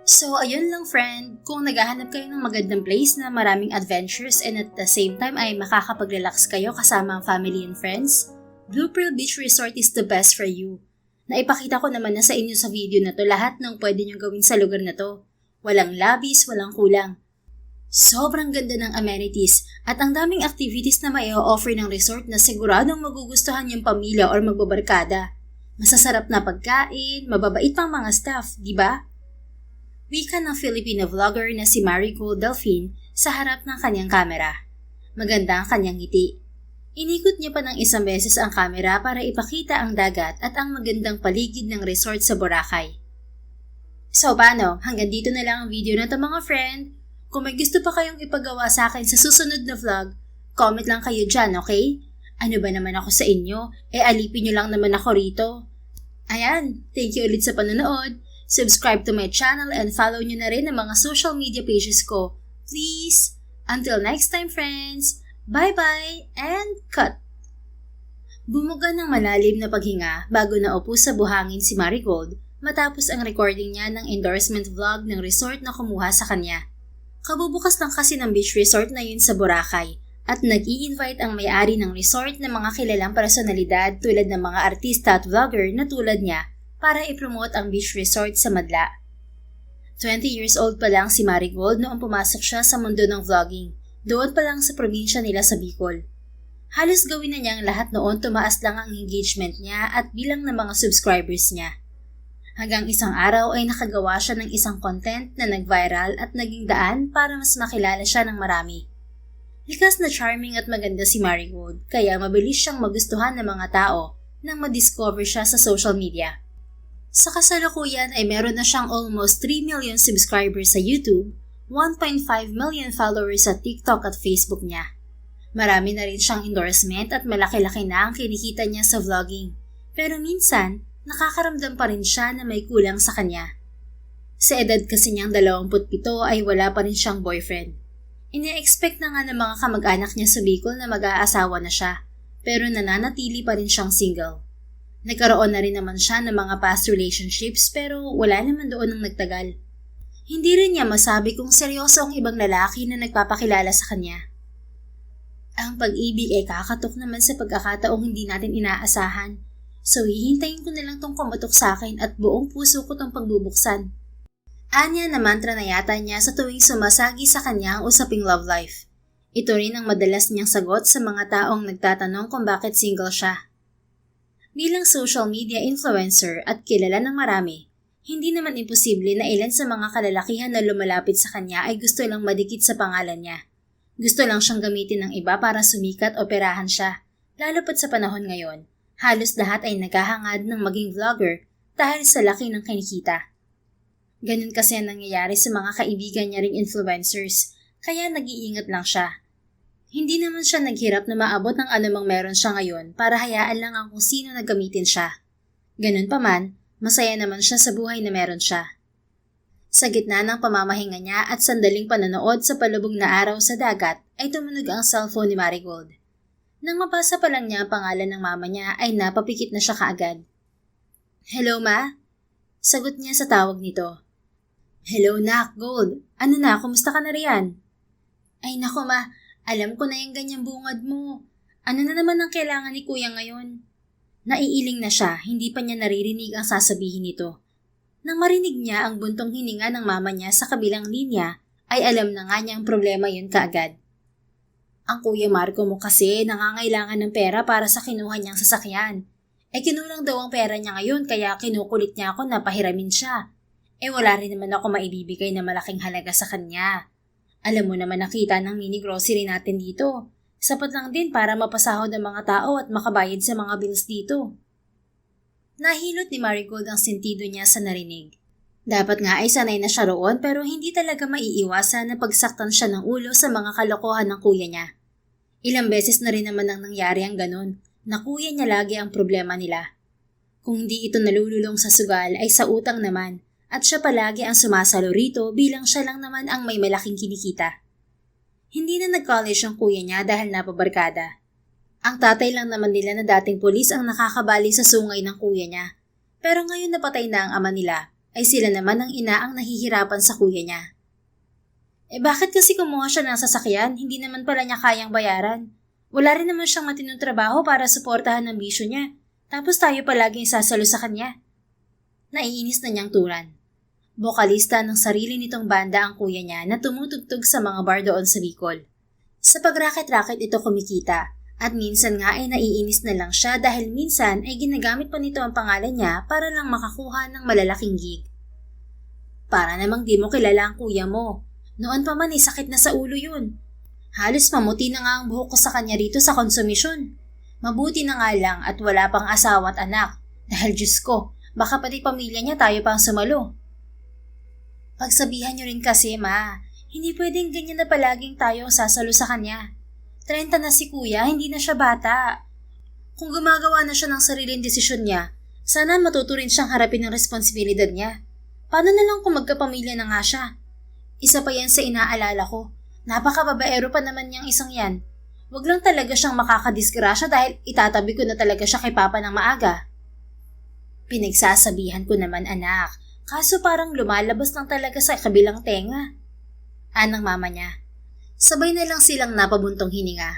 So, ayun lang friend, kung naghahanap kayo ng magandang place na maraming adventures and at the same time ay makakapag-relax kayo kasama ang family and friends, Blue Pearl Beach Resort is the best for you. Naipakita ko naman na sa inyo sa video na to lahat ng pwede nyo gawin sa lugar na to. Walang labis, walang kulang. Sobrang ganda ng amenities at ang daming activities na may offer ng resort na siguradong magugustuhan yung pamilya or magbabarkada. Masasarap na pagkain, mababait pang mga staff, di ba? Wika ng Filipino vlogger na si Marigold Delphine sa harap ng kanyang kamera. Maganda ang kanyang ngiti. Inikot niya pa ng isang beses ang kamera para ipakita ang dagat at ang magandang paligid ng resort sa Boracay. So paano? Hanggang dito na lang ang video na to mga friend. Kung may gusto pa kayong ipagawa sa akin sa susunod na vlog, comment lang kayo dyan, okay? Ano ba naman ako sa inyo? Alipin nyo lang naman ako rito. Ayan, thank you ulit sa panonood. Subscribe to my channel and follow nyo na rin ang mga social media pages ko. Please! Until next time friends! Bye-bye and cut! Bumuga ng malalim na paghinga bago naupo sa buhangin si Marigold matapos ang recording niya ng endorsement vlog ng resort na kumuha sa kanya. Kabubukas lang kasi ng beach resort na yun sa Boracay at nag-i-invite ang may-ari ng resort ng mga kilalang personalidad tulad ng mga artista at vlogger na tulad niya para i-promote ang beach resort sa Madla. 20 years old pa lang si Marigold noong pumasok siya sa mundo ng vlogging, doon pa lang sa probinsya nila sa Bicol. Halos gawin na niya ang lahat noon, tumaas lang ang engagement niya at bilang ng mga subscribers niya. Hanggang isang araw ay nakagawa siya ng isang content na nag-viral at naging daan para mas makilala siya ng marami. Likas na charming at maganda si Marigold, kaya mabilis siyang magustuhan ng mga tao nang madiscover siya sa social media. Sa kasalukuyan ay meron na siyang almost 3 million subscribers sa YouTube, 1.5 million followers sa TikTok at Facebook niya. Marami na rin siyang endorsement at malaki-laki na ang kinikita niya sa vlogging. Pero minsan, nakakaramdam pa rin siya na may kulang sa kanya. Sa edad kasi niyang 27 ay wala pa rin siyang boyfriend. Ine-expect na nga ng mga kamag-anak niya sa Bicol na mag-aasawa na siya, pero nananatili pa rin siyang single. Nagkaroon na rin naman siya ng mga past relationships pero wala naman doon ang nagtagal. Hindi rin niya masabi kung seryoso ang ibang lalaki na nagpapakilala sa kanya. Ang pag-ibig ay kakatok naman sa pagkakataong hindi natin inaasahan. So hihintayin ko na lang tong kumatok sa akin at buong puso ko tong pagbubuksan. Anya na mantra na yata niya sa tuwing sumasagi sa kanya ang usaping love life. Ito rin ang madalas niyang sagot sa mga taong nagtatanong kung bakit single siya. Bilang social media influencer at kilala ng marami, hindi naman imposible na ilan sa mga kalalakihan na lumalapit sa kanya ay gusto lang madikit sa pangalan niya. Gusto lang siyang gamitin ng iba para sumikat o perahan siya, lalo pat sa panahon ngayon. Halos lahat ay naghahangad ng maging vlogger dahil sa laki ng kinikita. Ganun kasi ang nangyayari sa mga kaibigan niya ring influencers, kaya nag-iingat lang siya. Hindi naman siya naghirap na maabot ng anumang meron siya ngayon para hayaan lang ang kung sino na gamitin siya. Ganun pa man, masaya naman siya sa buhay na meron siya. Sa gitna ng pamamahinga niya at sandaling panonood sa palubog na araw sa dagat ay tumunog ang cellphone ni Marigold. Nang mabasa pa lang niya ang pangalan ng mama niya ay napapikit na siya kaagad. "Hello ma?" Sagot niya sa tawag nito. "Hello nak, Gold. Ano na, kumusta ka na riyan?" "Ay nako ma, alam ko na yung ganyang bungad mo. Ano na naman ang kailangan ni kuya ngayon?" Naiiling na siya, hindi pa niya naririnig ang sasabihin nito. Nang marinig niya ang buntong hininga ng mama niya sa kabilang linya, ay alam na nga niya ang problema yun kaagad. "Ang kuya Marco mo kasi nangangailangan ng pera para sa kinuha niyang sasakyan. Kinulang daw ang pera niya ngayon kaya kinukulit niya ako na pahiramin siya. Wala rin naman ako maibibigay na malaking halaga sa kanya. Alam mo naman nakita ng mini grocery natin dito. Sapat lang din para mapasahod ang mga tao at makabayad sa mga bills dito." Nahilot ni Marigold ang sentido niya sa narinig. Dapat nga ay sanay na siya roon pero hindi talaga maiiwasan na pagsaktan siya ng ulo sa mga kalokohan ng kuya niya. Ilang beses na rin naman ang nangyari ang ganun, na kuya niya lagi ang problema nila. Kung hindi ito nalululong sa sugal ay sa utang naman. At siya palagi ang sumasalo rito bilang siya lang naman ang may malaking kinikita. Hindi na nag-college ang kuya niya dahil napabarkada. Ang tatay lang naman nila na dating pulis ang nakakabali sa sungay ng kuya niya. Pero ngayon napatay na ang ama nila ay sila naman ang ina ang nahihirapan sa kuya niya. Bakit kasi kumuha siya ng sasakyan? Hindi naman pala niya kayang bayaran. Wala rin naman siyang matinong trabaho para suportahan ang bisyo niya. Tapos tayo palaging sasalo sa kanya. Naiinis na niyang turan. Bokalista ng sarili nitong banda ang kuya niya na tumutugtog sa mga bar doon sa Bicol. Sa pagraket-raket ito kumikita at minsan nga ay naiinis na lang siya dahil minsan ay ginagamit pa nito ang pangalan niya para lang makakuha ng malalaking gig. Para namang di mo kilala ang kuya mo. Noon pa man sakit na sa ulo yun. Halos mamuti na nga ang buhok ko sa kanya rito sa konsumisyon. Mabuti na nga lang at wala pang asawa at anak. Dahil Diyos ko, baka pati pamilya niya tayo pang sumalo. Pagsabihan niyo rin kasi ma, hindi pwedeng ganyan na palaging tayo ang sasalo sa kanya. 30 na si kuya, hindi na siya bata. Kung gumagawa na siya ng sariling desisyon niya, sana matuto rin siyang harapin ang responsibilidad niya. Paano na lang kung magkapamilya na nga siya? Isa pa yan sa inaalala ko. Napakababaero pa naman niyang isang yan. Huwag lang talaga siyang makakadisgrasya dahil itatabi ko na talaga siya kay papa ng maaga. Pinagsasabihan ko naman anak, kaso parang lumalabas lang talaga sa kabilang tenga. Anang mama niya. Sabay na lang silang napabuntong hininga.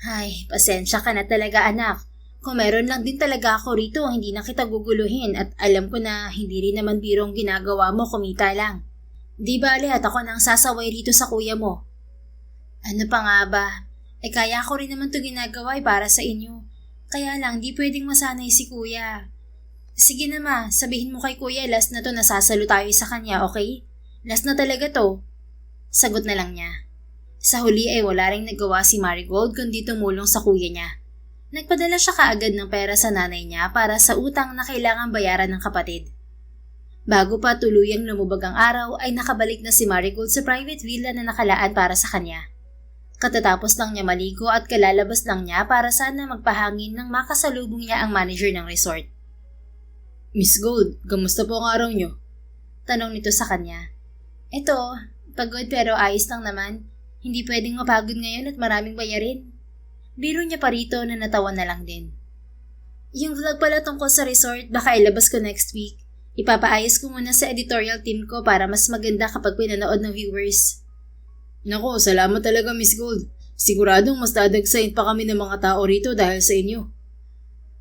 Ay, pasensya ka na talaga anak. Kung meron lang din talaga ako rito, hindi na kita guguluhin at alam ko na hindi rin naman birong ginagawa mo, kumita lang. Di bale at ako nang sasaway rito sa kuya mo. Ano pa nga ba? Kaya ko rin naman to ginagawa para sa inyo. Kaya lang, di pwedeng masanay si kuya. Sige na ma, sabihin mo kay kuya, last na to nasasalo tayo sa kanya, okay? Last na talaga to. Sagot na lang niya. Sa huli ay wala ring nagawa si Marigold kundi tumulong sa kuya niya. Nagpadala siya kaagad ng pera sa nanay niya para sa utang na kailangan bayaran ng kapatid. Bago pa tuluyang lumubog ang araw ay nakabalik na si Marigold sa private villa na nakalaan para sa kanya. Katatapos lang niya maligo at kalalabas lang niya para sana magpahangin nang makasalubong niya ang manager ng resort. Miss Gold, kamusta po ang araw niyo? Tanong nito sa kanya. Eto, pagod pero ayos lang naman. Hindi pwedeng mapagod ngayon at maraming bayarin. Biro niya pa rito na natawa na lang din. Yung vlog pala tungkol sa resort, baka ilabas ko next week. Ipapaayos ko muna sa editorial team ko para mas maganda kapag pinanood ng viewers. Nako, salamat talaga Miss Gold. Siguradong mas dadagsayin pa kami ng mga tao rito dahil sa inyo.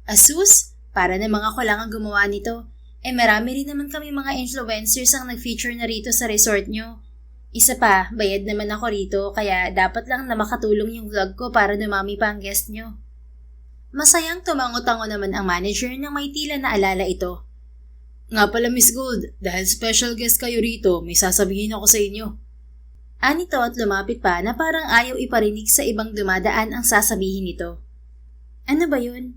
Asus, para na mga ko lang ang gumawa nito. Marami rin naman kami mga influencers ang nag-feature na rito sa resort nyo. Isa pa, bayad naman ako rito kaya dapat lang na makatulong yung vlog ko para dumami pa ang guest nyo. Masayang tumango-tango naman ang manager nang may tila na alala ito. Nga pala Miss Gold, dahil special guest kayo rito, may sasabihin ako sa inyo. Anito at lumapit pa na parang ayaw iparinig sa ibang dumadaan ang sasabihin nito. Ano ba yun?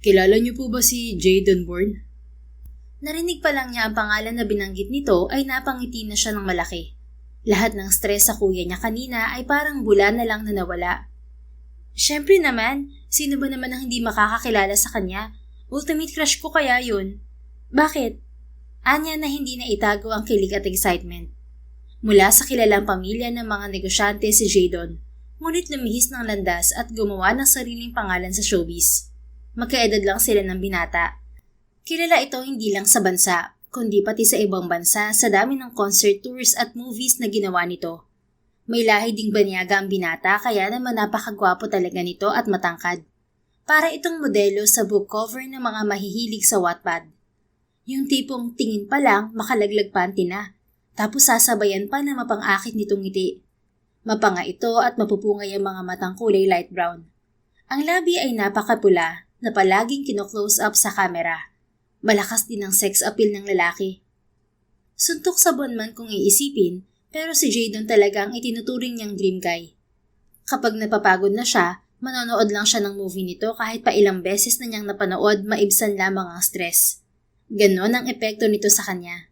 Kilala niyo po ba si Jayden Bourne? Narinig pa lang niya ang pangalan na binanggit nito ay napangiti na siya ng malaki. Lahat ng stress sa kuya niya kanina ay parang bula na lang na nawala. Siyempre naman, sino ba naman ang hindi makakakilala sa kanya? Ultimate crush ko kaya yun. Bakit? Anya na hindi na itago ang kilig at excitement. Mula sa kilalang pamilya ng mga negosyante si Jadon, ngunit lumihis ng landas at gumawa ng sariling pangalan sa showbiz. Magkaedad lang sila ng binata. Kilala ito hindi lang sa bansa, kundi pati sa ibang bansa sa dami ng concert tours at movies na ginawa nito. May lahi ding banyaga ang binata kaya naman napakagwapo talaga nito at matangkad. Para itong modelo sa book cover ng mga mahihilig sa Wattpad. Yung tipong tingin pa lang makalaglag panty na, tapos sasabayan pa na mapang-akit nitong ngiti. Mapanga ito at mapupungay ang mga matang kulay light brown. Ang labi ay napakapula na palaging kino-close up sa camera. Malakas din ang sex appeal ng lalaki. Suntok sa buwan man kung iisipin, pero si Jadon talaga ang itinuturing niyang dream guy. Kapag napapagod na siya, manonood lang siya ng movie nito kahit pa ilang beses na niyang napanood maibsan lamang ang stress. Ganon ang epekto nito sa kanya.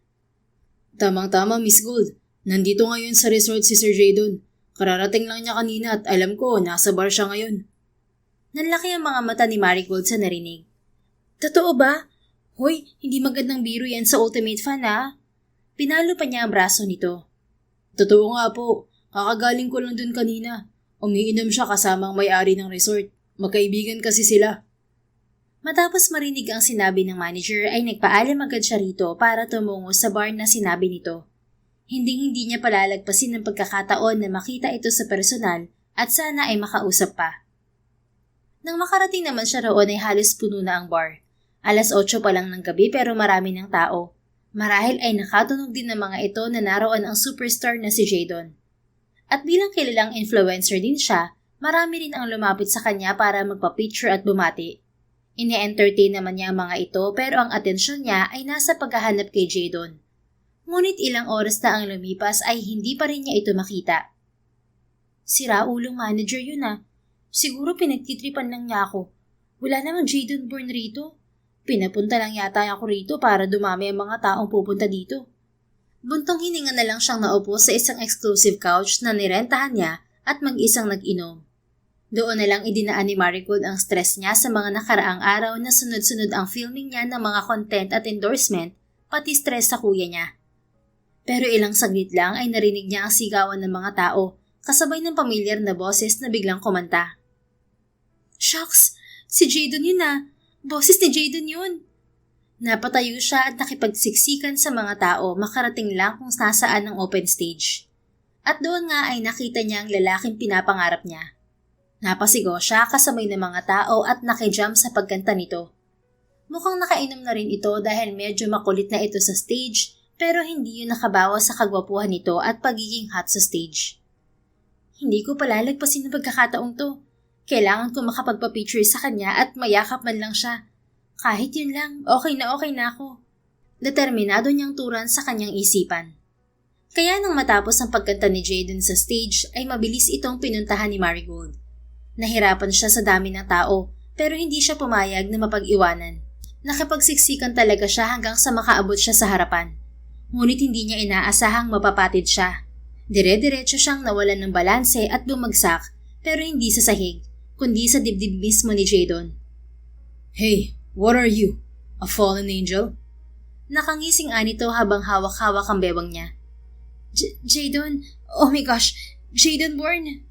Tamang-tama Miss Gold, nandito ngayon sa resort si Sir Jadon. Kararating lang niya kanina at alam ko nasa bar siya ngayon. Nanlaki ang mga mata ni Marigold sa narinig. Totoo ba? Hoy, hindi magandang biro yan sa ultimate fan ha? Pinalo pa niya ang braso nito. Totoo nga po, kakagaling ko lang dun kanina. Umiinom siya kasama ang may-ari ng resort. Magkaibigan kasi sila. Matapos marinig ang sinabi ng manager ay nagpaalam agad siya rito para tumungo sa bar na sinabi nito. Hindi niya palalagpasin ng pagkakataon na makita ito sa personal at sana ay makausap pa. Nang makarating naman siya roon ay halos puno na ang bar. 8:00 pa lang ng gabi pero marami ng tao. Marahil ay nakatunog din ng mga ito na naroon ang superstar na si Jadon. At bilang kilalang influencer din siya, marami rin ang lumapit sa kanya para magpa-picture at bumati. Ine-entertain naman niya ang mga ito pero ang atensyon niya ay nasa paghahanap kay Jadon. Ngunit ilang oras na ang lumipas ay hindi pa rin niya ito makita. Sira-ulong manager yun ah. Siguro pinagtitripan lang niya ako. Wala namang Jadon Bourne rito. Pinapunta lang yata ako rito para dumami ang mga taong pupunta dito. Buntong hininga na lang siyang naupo sa isang exclusive couch na nirentahan niya at mag-isang nag-inom. Doon na lang idinaan ni Marigold ang stress niya sa mga nakaraang araw na sunod-sunod ang filming niya ng mga content at endorsement, pati stress sa kuya niya. Pero ilang saglit lang ay narinig niya ang sigawan ng mga tao, kasabay ng pamilyar na boses na biglang kumanta. Shucks! Si Jadon yun ah! Boses ni Jadon yun! Napatayo siya at nakipagsiksikan sa mga tao makarating lang kung nasaan ang open stage. At doon nga ay nakita niya ang lalaking pinapangarap niya. Napasigaw siya kasabay ng mga tao at nakijump sa pagkanta nito. Mukhang nakainom na rin ito dahil medyo makulit na ito sa stage pero hindi yun nakabawas sa kagwapuhan nito at pagiging hot sa stage. Hindi ko palalagpasin ng pagkakataong to. Kailangan ko makapagpa-picture sa kanya at mayakap man lang siya. Kahit yun lang, okay na ako. Determinado niyang turan sa kanyang isipan. Kaya nang matapos ang pagkanta ni Jadon sa stage ay mabilis itong pinuntahan ni Marigold. Nahirapan siya sa dami ng tao pero hindi siya pumayag na mapag-iwanan. Nakipagsiksikan talaga siya hanggang sa makaabot siya sa harapan. Ngunit hindi niya inaasahang mapapatid siya. Dire-diretso siyang nawalan ng balanse at bumagsak pero hindi sa sahig, kundi sa dibdib mismo ni Jadon. Hey, what are you? A fallen angel? Nakangising anito habang hawak-hawak ang bewang niya. Jadon, oh my gosh, Jadon Bourne.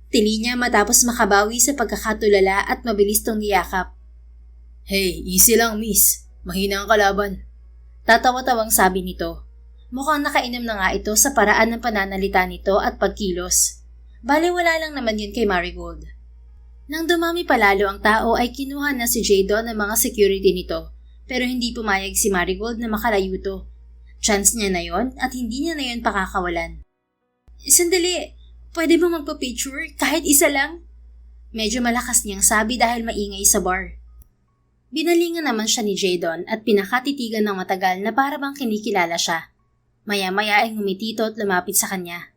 Tili niya matapos makabawi sa pagkakatulala at mabilis tong niyakap. Hey, easy lang miss. Mahina ang kalaban. Tatawa-tawang sabi nito. Mukhang nakainom na nga ito sa paraan ng pananalita nito at pagkilos. Baliwala lang naman yun kay Marigold. Nang dumami palalo ang tao ay kinuha na si Jadon ng mga security nito pero hindi pumayag si Marigold na makalayo to. Chance niya na yon at hindi niya na yon pakakawalan. Sandali! Pwede bang magpa-picture kahit isa lang? Medyo malakas niyang sabi dahil maingay sa bar. Binalingan naman siya ni Jadon at pinakatitigan ng matagal na para bang kinikilala siya. Maya-maya ay ngumitito at lumapit sa kanya.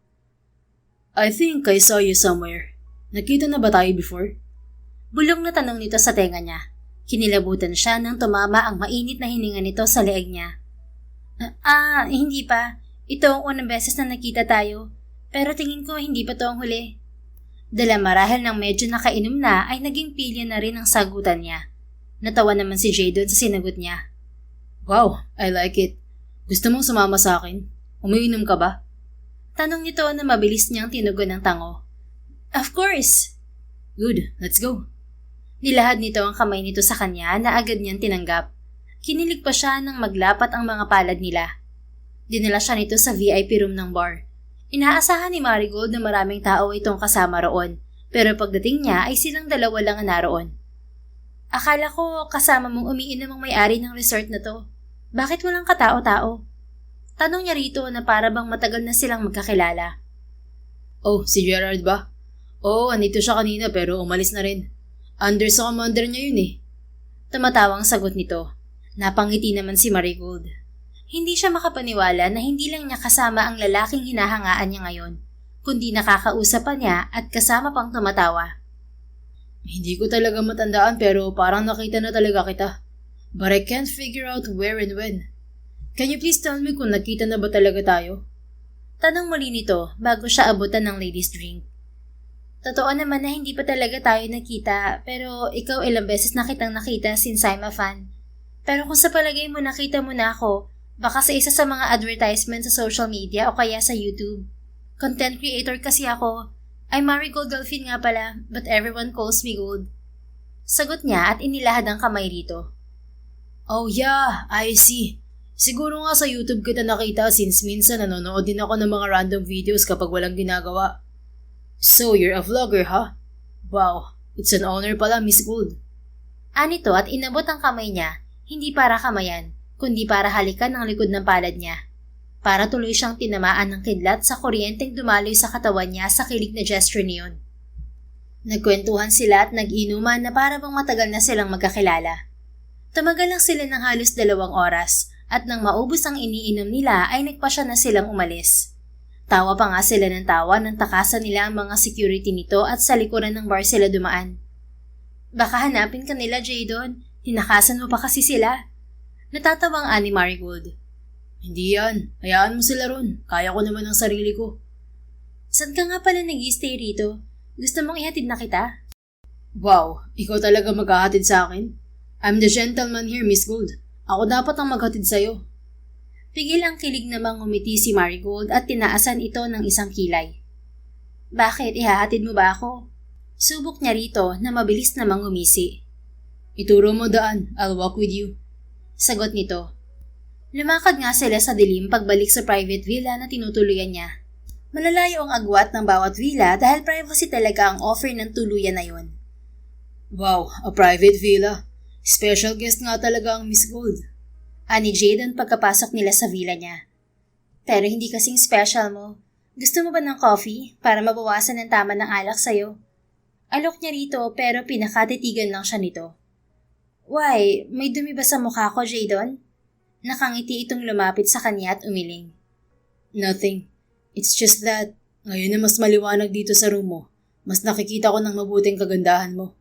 I think I saw you somewhere. Nakita na ba tayo before? Bulong na tanong nito sa tenga niya. Kinilabutan siya nang tumama ang mainit na hininga nito sa leeg niya. Hindi pa. Ito ang unang beses na nakita tayo. Pero tingin ko hindi pa to ang huli. Dala marahil ng medyo nakainom na ay naging pilya na rin ang sagutan niya. Natawa naman si Jadon sa sinagot niya. Wow, I like it. Gusto mong sumama sa akin? Umiinom ka ba? Tanong nito na mabilis niyang tinugon ng tango. Of course! Good, let's go. Nilahad nito ang kamay nito sa kanya na agad niyang tinanggap. Kinilig pa siya nang maglapat ang mga palad nila. Dinala siya nito sa VIP room ng bar. Inaasahan ni Marigold na maraming tao itong kasama roon, pero pagdating niya ay silang dalawa lang ang naroon. Akala ko kasama mong umiinom ang may-ari ng resort na to. Bakit walang katao-tao? Tanong niya rito na para bang matagal na silang magkakilala. Oh, si Gerard ba? Oo, andito siya kanina pero umalis na rin. Under sa commander niya yun eh. Tumatawang sagot nito. Napangiti naman si Marigold. Hindi siya makapaniwala na hindi lang niya kasama ang lalaking hinahangaan niya ngayon, kundi nakakausap pa niya at kasama pang tumatawa. Hindi ko talaga matandaan pero parang nakita na talaga kita. But I can't figure out where and when. Can you please tell me kung nakita na ba talaga tayo? Tanong muli nito bago siya abutan ng ladies drink. Totoo naman na hindi pa talaga tayo nakita pero ikaw ilang beses na kitang nakita since I'm a fan. Pero kung sa palagay mo nakita mo na ako, baka sa isa sa mga advertisement sa social media o kaya sa YouTube. Content creator kasi ako. I'm Marigold Delphine nga pala, but everyone calls me Gold. Sagot niya at inilahad ang kamay rito. Oh yeah, I see. Siguro nga sa YouTube kita nakita since minsan nanonood din ako ng mga random videos kapag walang ginagawa. So, you're a vlogger, huh? Wow, it's an honor pala, Miss Gold. Anito at inabot ang kamay niya, hindi para kamayan, kundi para halikan ang likod ng palad niya. Para tuloy siyang tinamaan ng kidlat sa kuryenteng dumaloy sa katawan niya sa kilig na gesture niyon. Nagkwentuhan sila at nag-inuman na para bang matagal na silang magkakilala. Tumagal lang sila ng halos 2 oras at nang maubos ang iniinom nila ay nagpasya na silang umalis. Tawa pa nga sila ng tawa nang takasan nila ang mga security nito at sa likuran ng bar sila dumaan. Baka hanapin ka nila, Jadon. Tinakasan mo pa kasi sila. Natatawang ani Marigold. Hindi yan. Hayaan mo sila ron. Kaya ko naman ang sarili ko. Saan ka nga pala nag-i-stay rito? Gusto mong ihatid na kita? Wow, ikaw talaga maghahatid sa akin? I'm the gentleman here, Miss Gold. Ako dapat ang maghatid sa'yo. Pigil ang kilig namang ngumiti si Marigold at tinaasan ito ng isang kilay. Bakit? Ihahatid mo ba ako? Subok niya rito na mabilis namang ngumisi. Ituro mo daan. I'll walk with you. Sagot nito. Lumakad nga sila sa dilim pagbalik sa private villa na tinutuluyan niya. Malalayo ang agwat ng bawat villa dahil privacy talaga ang offer ng tuluyan na yon. Wow, a private villa. Special guest nga talaga ang Miss Gold. Ani Jadon pagkapasok nila sa villa niya. Pero hindi kasing special mo. Gusto mo ba ng coffee para mabawasan ng tama ng alak sa'yo? Alok niya rito pero pinakatitigan lang siya nito. Why? May dumi ba sa mukha ko, Jadon? Nakangiti itong lumapit sa kanya at umiling. Nothing. It's just that, ngayon na mas maliwanag dito sa room mo, mas nakikita ko ng mabuting kagandahan mo.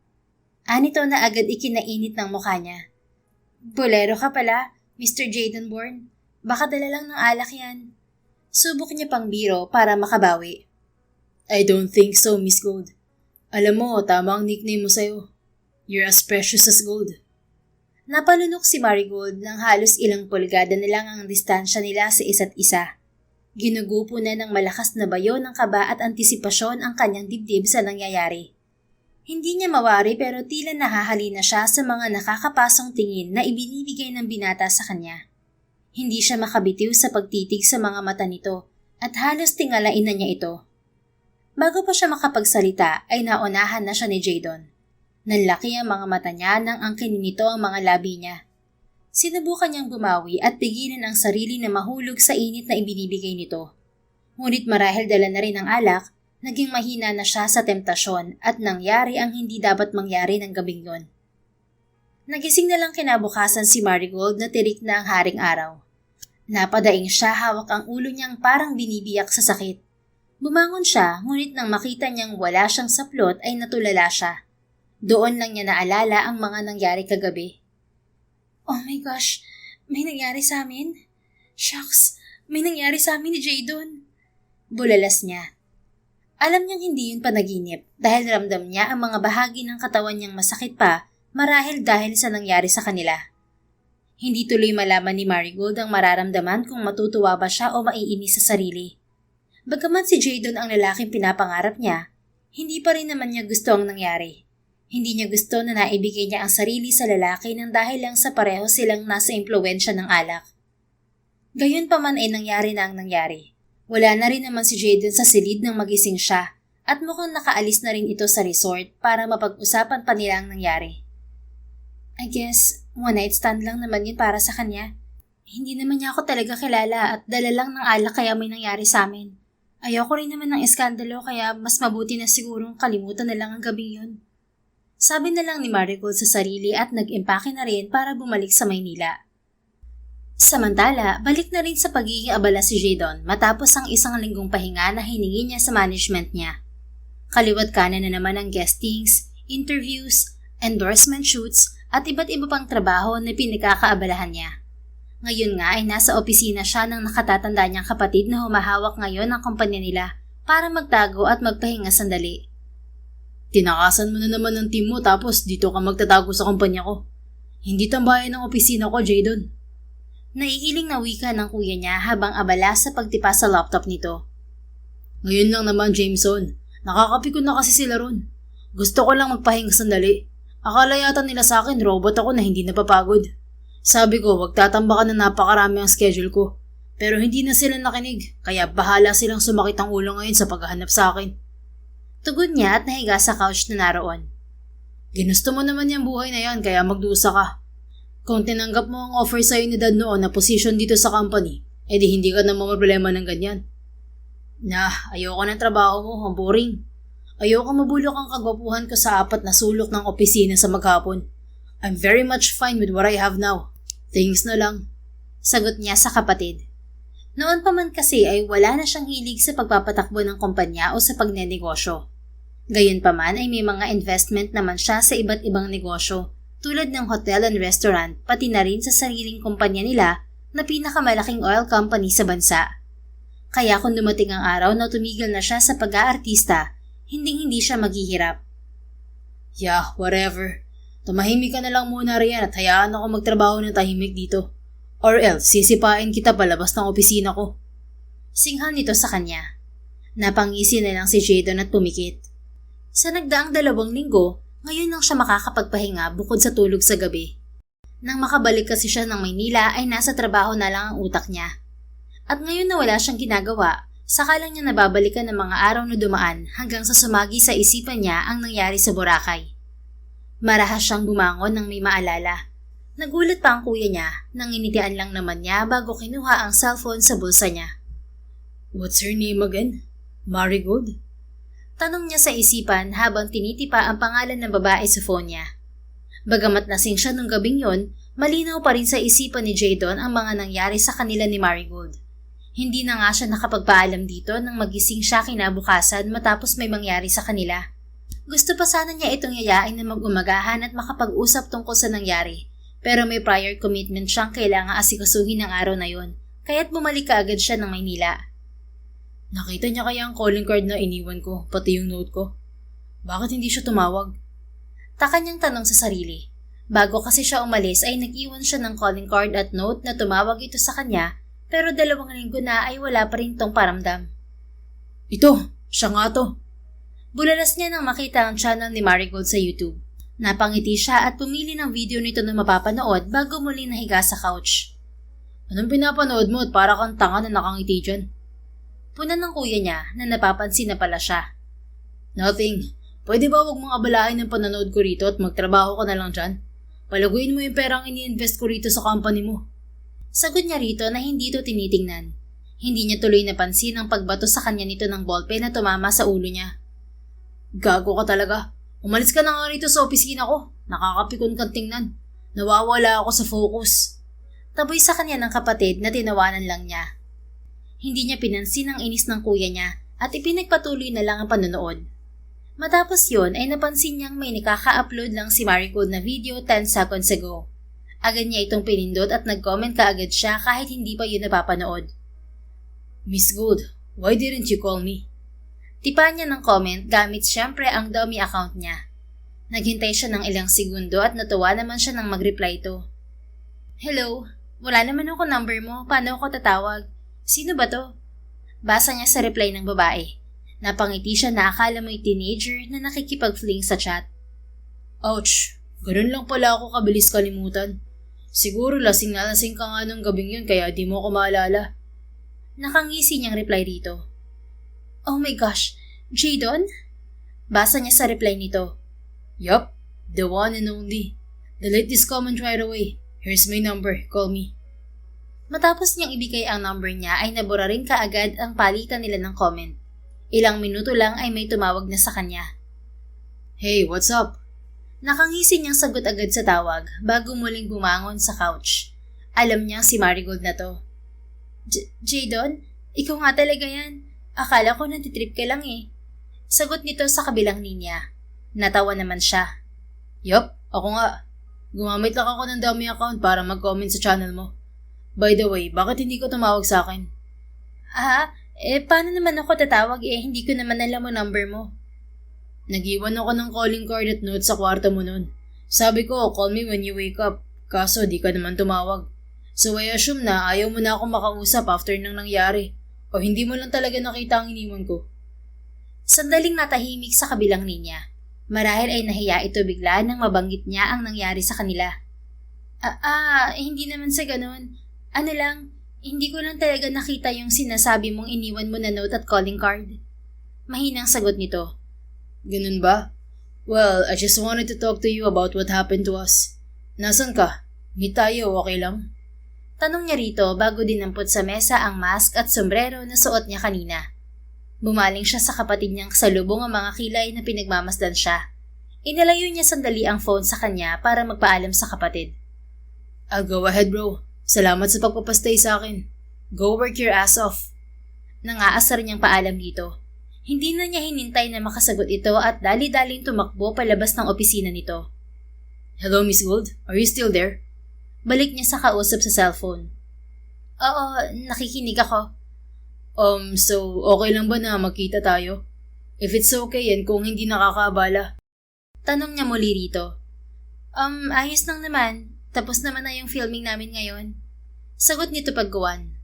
Anito na agad ikinainit ng mukha niya. Bolero ka pala, Mr. Jadon Bourne. Baka dala lang ng alak yan. Subok niya pang biro para makabawi. I don't think so, Miss Gold. Alam mo, tama ang nickname mo sa'yo. You're as precious as gold. Napalunok si Marigold nang halos ilang pulgada na lang ang distansya nila sa isa't isa. Ginugupo na ng malakas na bayo ng kaba at antisipasyon ang kanyang dibdib sa nangyayari. Hindi niya mawari pero tila nahahalina siya sa mga nakakapasong tingin na ibinibigay ng binata sa kanya. Hindi siya makabitiw sa pagtitig sa mga mata nito at halos tingalain na niya ito. Bago pa siya makapagsalita ay naunahan na siya ni Jadon. Nanlaki ang mga mata niya nang angkinin nito ang mga labi niya. Sinubukan niyang bumawi at pigilan ang sarili na mahulog sa init na ibinibigay nito. Ngunit marahil dala na rin ang alak, naging mahina na siya sa temptasyon at nangyari ang hindi dapat mangyari ng gabing yon. Nagising na lang kinabukasan si Marigold na tirik na ang haring araw. Napadaing siya, hawak ang ulo niyang parang binibiyak sa sakit. Bumangon siya, ngunit nang makita niyang wala siyang saplot ay natulala siya. Doon lang niya naalala ang mga nangyari kagabi. Oh my gosh, may nangyari sa amin? Shucks, may nangyari sa amin ni Jadon. Bulalas niya. Alam niyang hindi yun panaginip dahil ramdam niya ang mga bahagi ng katawan niyang masakit pa marahil dahil sa nangyari sa kanila. Hindi tuloy malaman ni Marigold ang mararamdaman kung matutuwa ba siya o maiinis sa sarili. Bagamat si Jadon ang lalaking pinapangarap niya, hindi pa rin naman niya gusto ang nangyari. Hindi niya gusto na naibigay niya ang sarili sa lalaki nang dahil lang sa pareho silang nasa impluwensya ng alak. Gayunpaman ay nangyari na ang nangyari. Wala na rin naman si Jadon sa silid nang magising siya at mukhang nakaalis na rin ito sa resort para mapag-usapan pa nila ang nangyari. I guess, one night stand lang naman yun para sa kanya. Hindi naman niya ako talaga kilala at dala lang ng alak kaya may nangyari sa amin. Ayoko rin naman ng eskandalo kaya mas mabuti na sigurong kalimutan na lang ang gabing yun. Sabi na lang ni Marigold sa sarili at nag-impake na rin para bumalik sa Maynila. Samantala, balik na rin sa pagiging abala si Jadon matapos ang isang linggong pahinga na hiningi niya sa management niya. Kaliwat kanan na naman ang guestings, interviews, endorsement shoots at iba't iba pang trabaho na pinagkakaabalahan niya. Ngayon nga ay nasa opisina siya ng nakatatanda niyang kapatid na humahawak ngayon ng kumpanya nila para magtago at magpahinga sandali. Tinakasan mo na naman ng team mo tapos dito ka magtatago sa kumpanya ko. Hindi tambayan ng opisina ko, Jadon. Naiiling na wika ng kuya niya habang abala sa pagtipa sa laptop nito. Ngayon lang naman, Jameson. Nakakapikon na kasi sila ron. Gusto ko lang magpahinga sandali. Akala yata nila sa akin robot ako na hindi napapagod. Sabi ko, wag tatambakan na napakarami ang schedule ko. Pero hindi na sila nakinig, kaya bahala silang sumakit ang ulo ngayon sa paghahanap sa akin. Tugon niya at nahiga sa couch na naroon. Ginusto mo naman yung buhay na yan, kaya magdusa ka. Kung tinanggap mo ang offer sa'yo ni Dad noon na position dito sa company, edi hindi ka na problema ng ganyan. Ayoko ng trabaho mo, ang boring. Ayoko mabulok ang kagwapuhan ko sa 4 na sulok ng opisina sa maghapon. I'm very much fine with what I have now. Thanks na lang. Sagot niya sa kapatid. Noon pa man kasi ay wala na siyang hilig sa pagpapatakbo ng kumpanya o sa pagnenegosyo. Gayunpaman ay may mga investment naman siya sa iba't ibang negosyo tulad ng hotel and restaurant pati na rin sa sariling kumpanya nila na pinakamalaking oil company sa bansa. Kaya kung dumating ang araw na tumigil na siya sa pag-aartista, hindi siya maghihirap. Yeah, whatever. Tumahimik ka na lang muna riyan at hayaan ako magtrabaho ng tahimik dito. Or else, sisipain kita palabas ng opisina ko. Singhal nito sa kanya. Napangisi na lang si Jadon at pumikit. Sa nagdaang 2 linggo, ngayon lang siya makakapagpahinga bukod sa tulog sa gabi. Nang makabalik kasi siya ng Maynila ay nasa trabaho na lang ang utak niya. At ngayon na wala siyang ginagawa, saka lang niya nababalikan ng mga araw na dumaan hanggang sa sumagi sa isipan niya ang nangyari sa Boracay. Marahas siyang bumangon nang may maalala. Nagulat pa ang kuya niya nang initian lang naman niya bago kinuha ang cellphone sa bulsa niya. What's her name again? Marigold? Tanong niya sa isipan habang tinitipa ang pangalan ng babae sa phone niya. Bagamat lasing siya nung gabing yon, malinaw pa rin sa isipan ni Jadon ang mga nangyari sa kanila ni Marigold. Hindi na nga siya nakapagpaalam dito nang magising siya kinabukasan matapos may mangyari sa kanila. Gusto pa sana niya itong yayain na mag-umagahan at makapag-usap tungkol sa nangyari, pero may prior commitment siyang kailangang asikasuhin ng araw na yon, kaya't bumalik kaagad siya ng Maynila. Nakita niya kaya ang calling card na iniwan ko, pati yung note ko? Bakit hindi siya tumawag? Taka niyang tanong sa sarili. Bago kasi siya umalis ay nag-iwan siya ng calling card at note na tumawag ito sa kanya, pero 2 linggo na ay wala pa rin tong paramdam. Ito, siya nga to. Bulalas niya nang makita ang channel ni Marigold sa YouTube. Napangiti siya at pumili ng video nito na mapapanood bago muli nahiga sa couch. Anong pinapanood mo at para kang tanga na nakangiti dyan? Punan ng kuya niya na napapansin na pala siya. Nothing. Pwede ba wag mong abalahin ng panonood ko rito at magtrabaho ka na lang dyan? Palaguin mo yung perang ini-invest ko rito sa company mo. Sagot niya rito na hindi ito tinitingnan. Hindi niya tuloy napansin ang pagbato sa kanya nito ng ballpen na tumama sa ulo niya. Gago ka talaga. Umalis ka na nga rito sa opisina ko. Nakakapikon kang tingnan. Nawawala ako sa focus. Taboy sa kanya ng kapatid na tinawanan lang niya. Hindi niya pinansin ang inis ng kuya niya at ipinagpatuloy na lang ang panonood. Matapos yon ay napansin niyang may nakaka-upload lang si Marigold na video 10 seconds ago. Agad niya itong pinindot at nag-comment kaagad siya kahit hindi pa yun napapanood. Miss Gold, why didn't you call me? Tipa niya ng comment gamit siyempre ang dummy account niya. Naghintay siya ng ilang segundo at natuwa naman siya nang mag-reply ito. Hello, wala naman ako number mo, paano ako tatawag? Sino ba to? Basa niya sa reply ng babae. Napangiti siya na akala mo'y teenager na nakikipag-fling sa chat. Ouch, ganun lang pala ako kabilis kalimutan. Siguro lasing na lasing ka nga nung gabing yun kaya di mo ko maalala. Nakangisi niyang reply rito. Oh my gosh, Jadon? Basa niya sa reply nito. Yup, the one and only. Delete this comment right away. Here's my number, call me. Matapos niyang ibigay ang number niya ay nabura rin kaagad ang palitan nila ng comment. Ilang minuto lang ay may tumawag na sa kanya. Hey, what's up? Nakangisi niyang sagot agad sa tawag bago muling bumangon sa couch. Alam niyang si Marigold na to. Jadon, ikaw nga talaga yan. Akala ko nantitrip ka lang eh. Sagot nito sa kabilang linya. Natawa naman siya. Yup, ako nga. Gumamit lang ako ng dummy account para mag-comment sa channel mo. By the way, bakit hindi ko tumawag sa akin? Paano naman ako tatawag hindi ko naman alam mo number mo. Nag-iwan ako ng calling card at note sa kwarto mo nun. Sabi ko, call me when you wake up. Kaso di ka naman tumawag. So I assume na ayaw mo na akong makausap after nang nangyari. O hindi mo lang talaga nakita ang iniwan ko. Sandaling natahimik sa kabilang linya. Marahil ay nahiya ito bigla nang mabanggit niya ang nangyari sa kanila. Hindi naman sa ganun. Ano lang, hindi ko lang talaga nakita yung sinasabi mong iniwan mo na note at calling card. Mahinang sagot nito. Ganun ba? Well, I just wanted to talk to you about what happened to us. Nasaan ka? Meet tayo, okay lang? Tanong niya rito bago dinampot sa mesa ang mask at sombrero na suot niya kanina. Bumaling siya sa kapatid niyang kasalubong ang mga kilay na pinagmamasdan siya. Inalayo niya sandali ang phone sa kanya para magpaalam sa kapatid. Go ahead bro. Salamat sa pagpapastay sa akin. Go work your ass off. Nangaasar niyang paalam dito. Hindi na niya hinintay na makasagot ito at dali-daling tumakbo palabas ng opisina nito. Hello Miss Gold, are you still there? Balik niya sa kausap sa cellphone. Oo, nakikinig ako. So okay lang ba na magkita tayo? If it's okay and kung hindi nakakaabala. Tanong niya muli rito. Ayos lang naman. Tapos naman na yung filming namin ngayon. Sagot nito paggawan.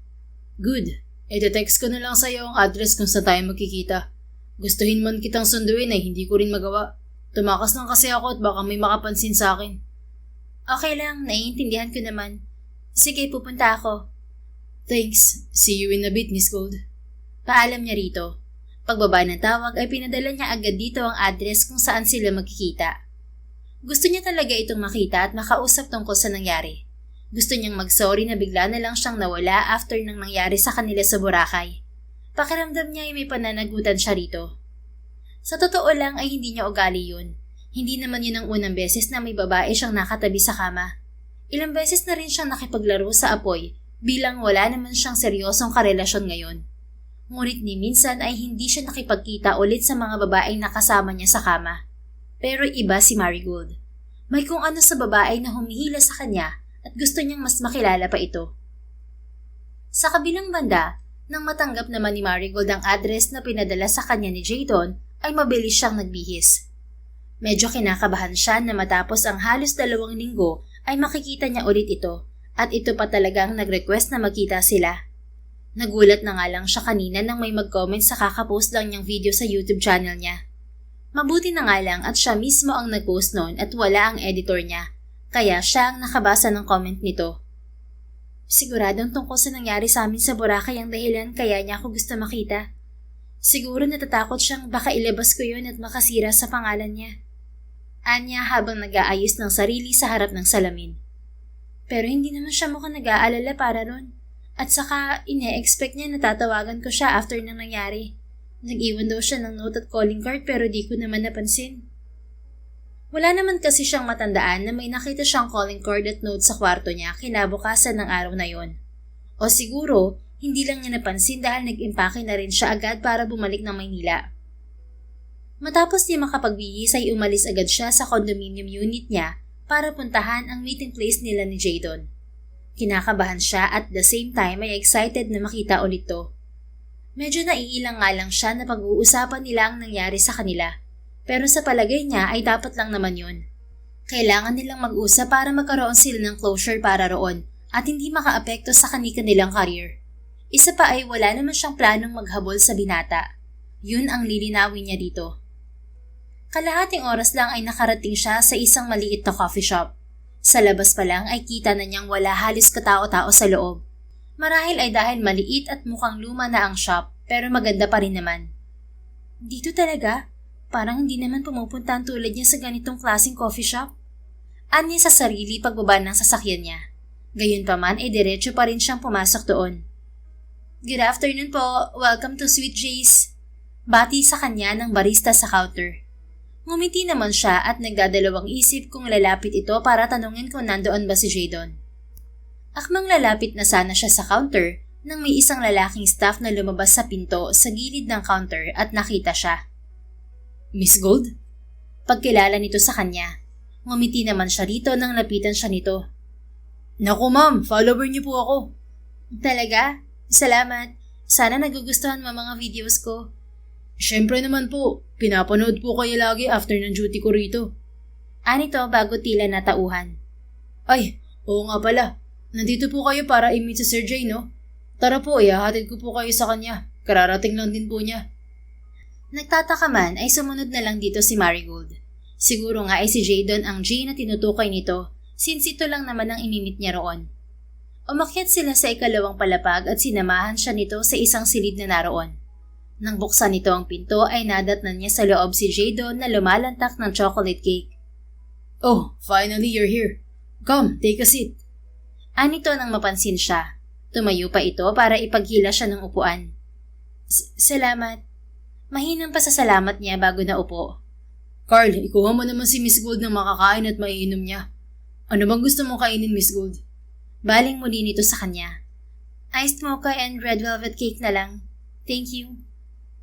Good. Ite-text ko na lang sa'yo ang address kung saan tayo magkikita. Gustuhin man kitang sunduin ay hindi ko rin magawa. Tumakas lang kasi ako at baka may makapansin sa akin. Okay lang, naiintindihan ko naman. Sige, pupunta ako. Thanks. See you in a bit, Miss Gold. Paalam niya rito. Pagbaba ng tawag ay pinadala niya agad dito ang address kung saan sila magkikita. Gusto niya talaga itong makita at makausap tungkol sa nangyari. Gusto niyang mag-sorry na bigla na lang siyang nawala after nang nangyari sa kanila sa Boracay. Pakiramdam niya ay may pananagutan siya rito. Sa totoo lang ay hindi niya ugali yun. Hindi naman yun ang unang beses na may babae siyang nakatabi sa kama. Ilang beses na rin siyang nakipaglaro sa apoy bilang wala naman siyang seryosong karelasyon ngayon. Ngunit ni minsan ay hindi siya nakipagkita ulit sa mga babaeng nakasama niya sa kama. Pero iba si Marigold. May kung ano sa babae na humihila sa kanya at gusto niyang mas makilala pa ito. Sa kabilang banda, nang matanggap naman ni Marigold ang address na pinadala sa kanya ni Jadon, ay mabilis siyang nagbihis. Medyo kinakabahan siya na matapos ang halos 2 linggo ay makikita niya ulit ito at ito pa talagang nag-request na magkita sila. Nagulat na nga lang siya kanina nang may mag-comment sa kakapost lang niyang video sa YouTube channel niya. Mabuti na nga lang at siya mismo ang nag-post noon at wala ang editor niya, kaya siya ang nakabasa ng comment nito. Siguradong tungkol sa nangyari sa amin sa Boracay ang dahilan kaya niya ako gusto makita. Siguro natatakot siyang baka ilabas ko yun at makasira sa pangalan niya. Anya habang nag-aayos ng sarili sa harap ng salamin. Pero hindi naman siya mukhang nag-aalala para ron. At saka, ine-expect niya na tatawagan ko siya after nang nangyari. Nag-iwan daw siya ng note at calling card pero di ko naman napansin. Wala naman kasi siyang matandaan na may nakita siyang calling card at note sa kwarto niya kinabukasan ng araw na yon. O siguro, hindi lang niya napansin dahil nag-impake na rin siya agad para bumalik ng Maynila. Matapos niya makapagbihis ay umalis agad siya sa condominium unit niya para puntahan ang meeting place nila ni Jadon. Kinakabahan siya at the same time ay excited na makita ulit to. Medyo naiilang nga lang siya na pag-uusapan nila ang nangyari sa kanila. Pero sa palagay niya ay dapat lang naman yun. Kailangan nilang mag-usap para magkaroon sila ng closure para roon at hindi makaapekto sa kanilang career. Isa pa ay wala naman siyang planong maghabol sa binata. Yun ang lilinawin niya dito. Kalahating oras lang ay nakarating siya sa isang maliit na coffee shop. Sa labas pa lang ay kita na niyang wala halos katao-tao sa loob. Marahil ay dahil maliit at mukhang luma na ang shop pero maganda pa rin naman. Dito talaga? Parang hindi naman pumupunta ang tulad niya sa ganitong klaseng coffee shop. Anya sa sarili pagbaba ng sasakyan niya. Gayunpaman ay diretso pa rin siyang pumasok doon. Good afternoon po, welcome to Sweet J's. Bati sa kanya ng barista sa counter. Ngumiti naman siya at nagdadalawang isip kung lalapit ito para tanungin kung nandoon ba si Jadon. Akmang lalapit na sana siya sa counter nang may isang lalaking staff na lumabas sa pinto sa gilid ng counter at nakita siya. Miss Gold? Pagkilala nito sa kanya. Ngumiti naman siya rito nang lapitan siya nito. Naku ma'am, follower niyo po ako. Talaga? Salamat. Sana nagugustuhan mo mga videos ko. Siyempre naman po, pinapanood po kayo lagi after ng duty ko rito. Anito bago tila natauhan. Ay, oo nga pala. Nandito po kayo para i-meet si Sir Jay, no? Tara po, ihahatid ko po kayo sa kanya. Kararating lang din po niya. Nagtataka man ay sumunod na lang dito si Marigold. Siguro nga ay si Jadon ang G na tinutukoy nito since ito lang naman ang imimit niya roon. Umakyat sila sa ikalawang palapag at sinamahan siya nito sa isang silid na naroon. Nang buksan nito ang pinto ay nadatnan niya sa loob si Jadon na lumalantak ng chocolate cake. Oh, finally you're here. Come, take a seat. Anito nang mapansin siya. Tumayo pa ito para ipaghila siya ng upuan. Salamat. Mahinang pasasalamat niya bago naupo. Carl, ikuha mo naman si Miss Gold ng makakain at maiinom niya. Ano bang gusto mong kainin, Miss Gold? Baling muli nito sa kanya. Iced mocha and red velvet cake na lang. Thank you.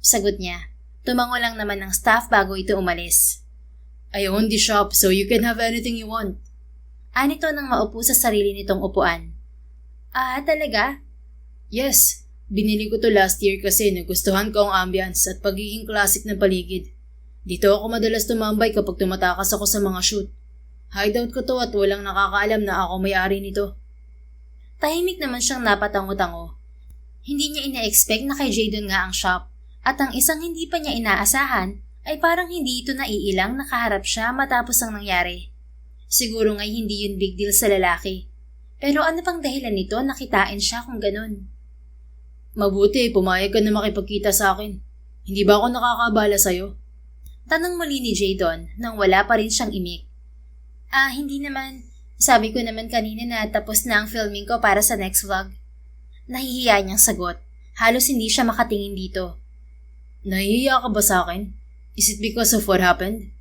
Sagot niya. Tumango lang naman ng staff bago ito umalis. I own the shop so you can have anything you want. Anito nang maupo sa sarili nitong upuan. Ah, talaga? Yes, binili ko to last year kasi nagustuhan ko ang ambience at pagiging classic ng paligid. Dito ako madalas tumambay kapag tumatakas ako sa mga shoot. Hideout ko to at walang nakakaalam na ako may-ari nito. Tahimik naman siyang napatango-tango. Hindi niya ina-expect na kay Jadon nga ang shop at ang isang hindi pa niya inaasahan ay parang hindi ito naiilang nakaharap siya matapos ang nangyari. Siguro nga'y hindi yun big deal sa lalaki. Pero ano pang dahilan nito nakitain siya kung ganun? Mabuti, pumayag ka na makipagkita sa akin. Hindi ba ako nakakabala sa'yo? Tanong muli ni Jadon nang wala pa rin siyang imik. Hindi naman. Sabi ko naman kanina na tapos na ang filming ko para sa next vlog. Nahihiya niyang sagot. Halos hindi siya makatingin dito. Nahihiya ka ba sa akin? Is it because of what happened?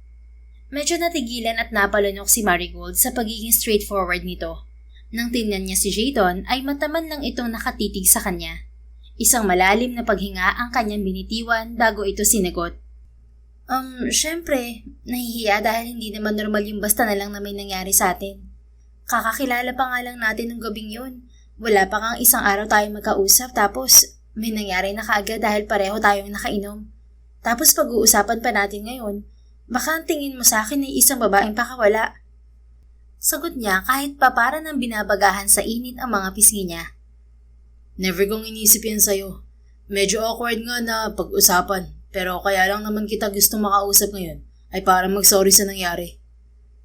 Medyo natigilan at napalunok si Marigold sa pagiging straightforward nito. Nang tingnan niya si Jadon ay mataman lang itong nakatitig sa kanya. Isang malalim na paghinga ang kanyang binitiwan bago ito sinagot. Syempre, nahihiya dahil hindi naman normal yung basta na lang na may nangyari sa atin. Kakakilala pa nga lang natin ng gabing yun. Wala pa kang isang araw tayong magkausap tapos may nangyari na kaagad dahil pareho tayong nakainom. Tapos pag-uusapan pa natin ngayon, baka ang tingin mo sa akin ay isang babaeng pakawala. Sagot niya kahit pa para nang binabagahan sa init ang mga pisngi niya. Never kong inisip yan sa'yo. Medyo awkward nga na pag-usapan. Pero kaya lang naman kita gustong makausap ngayon ay para mag-sorry sa nangyari.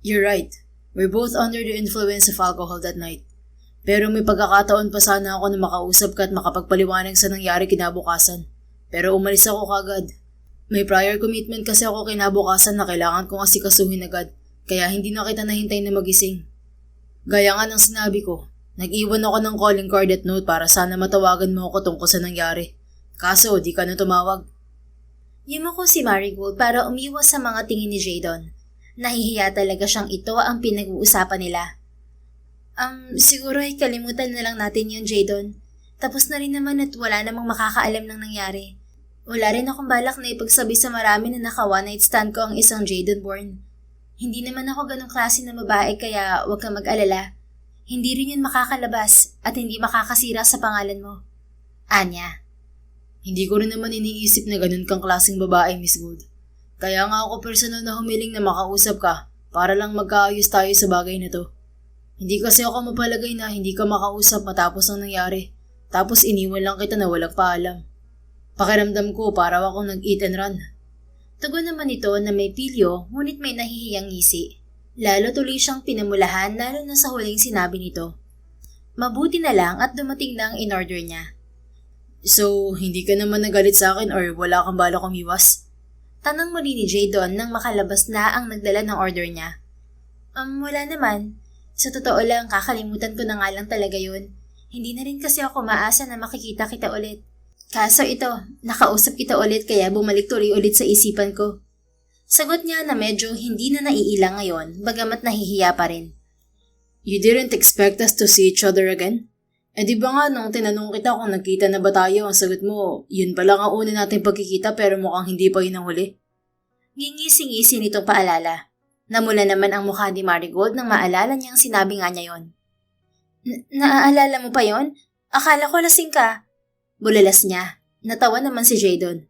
You're right. We're both under the influence of alcohol that night. Pero may pagkakataon pa sana ako na makausap ka at makapagpaliwanag sa nangyari kinabukasan. Pero umalis ako kagad. May prior commitment kasi ako kinabukasan na kailangan kong asikasuhin agad. Kaya hindi na kita nahintay na magising. Gaya nga ng sinabi ko, nag-iwan ako ng calling card at note para sana matawagan mo ako tungkol sa nangyari. Kaso di ka na tumawag. Yumuko si Marigold para umiwas sa mga tingin ni Jadon. Nahihiya talaga siyang ito ang pinag-uusapan nila. Siguro ay kalimutan na lang natin yun, Jadon. Tapos na rin naman at wala namang makakaalam ng nangyari. Wala rin akong balak na ipagsabi sa marami na naka-one night stand ko ang isang Jadon Bourne. Hindi naman ako ganong klase na babae kaya huwag kang mag-alala. Hindi rin yun makakalabas at hindi makakasira sa pangalan mo. Anya. Hindi ko rin naman iniisip na ganun kang klaseng babae, Miss Gold. Kaya nga ako personal na humiling na makausap ka para lang magkaayos tayo sa bagay na to. Hindi kasi ako mapalagay na hindi ka makausap matapos ang nangyari. Tapos iniwan lang kita na walang paalam. Pakiramdam ko para akong nag-eat and run. Tugon naman ito na may pilyo ngunit may nahihiyang ngisi. Lalo tuloy siyang pinamulahan lalo na sa huling sinabi nito. Mabuti na lang at dumating na ang in-order niya. So, hindi ka naman nagalit sa akin or wala kang balak umiwas? Tanong muli ni Jadon nang makalabas na ang nagdala ng order niya. Wala naman. Sa totoo lang, kakalimutan ko na nga lang talaga yun. Hindi na rin kasi ako maasa na makikita kita ulit. Kaso ito, nakausap kita ulit kaya bumalik tuloy ulit sa isipan ko. Sagot niya na medyo hindi na naiilang ngayon, bagamat nahihiya pa rin. You didn't expect us to see each other again? Di ba nga nung tinanong kita kung nagkita na ba tayo, ang sagot mo, yun pa lang ang una nating pagkikita pero mukhang hindi pa yun ang huli. Ngingisi-ngisi nitong paalala. Namula naman ang mukha ni Marigold nang maalala niyang sinabi nga niya yon. Naaalala mo pa yon? Akala ko lasing ka. Bulalas niya. Natawa naman si Jadon.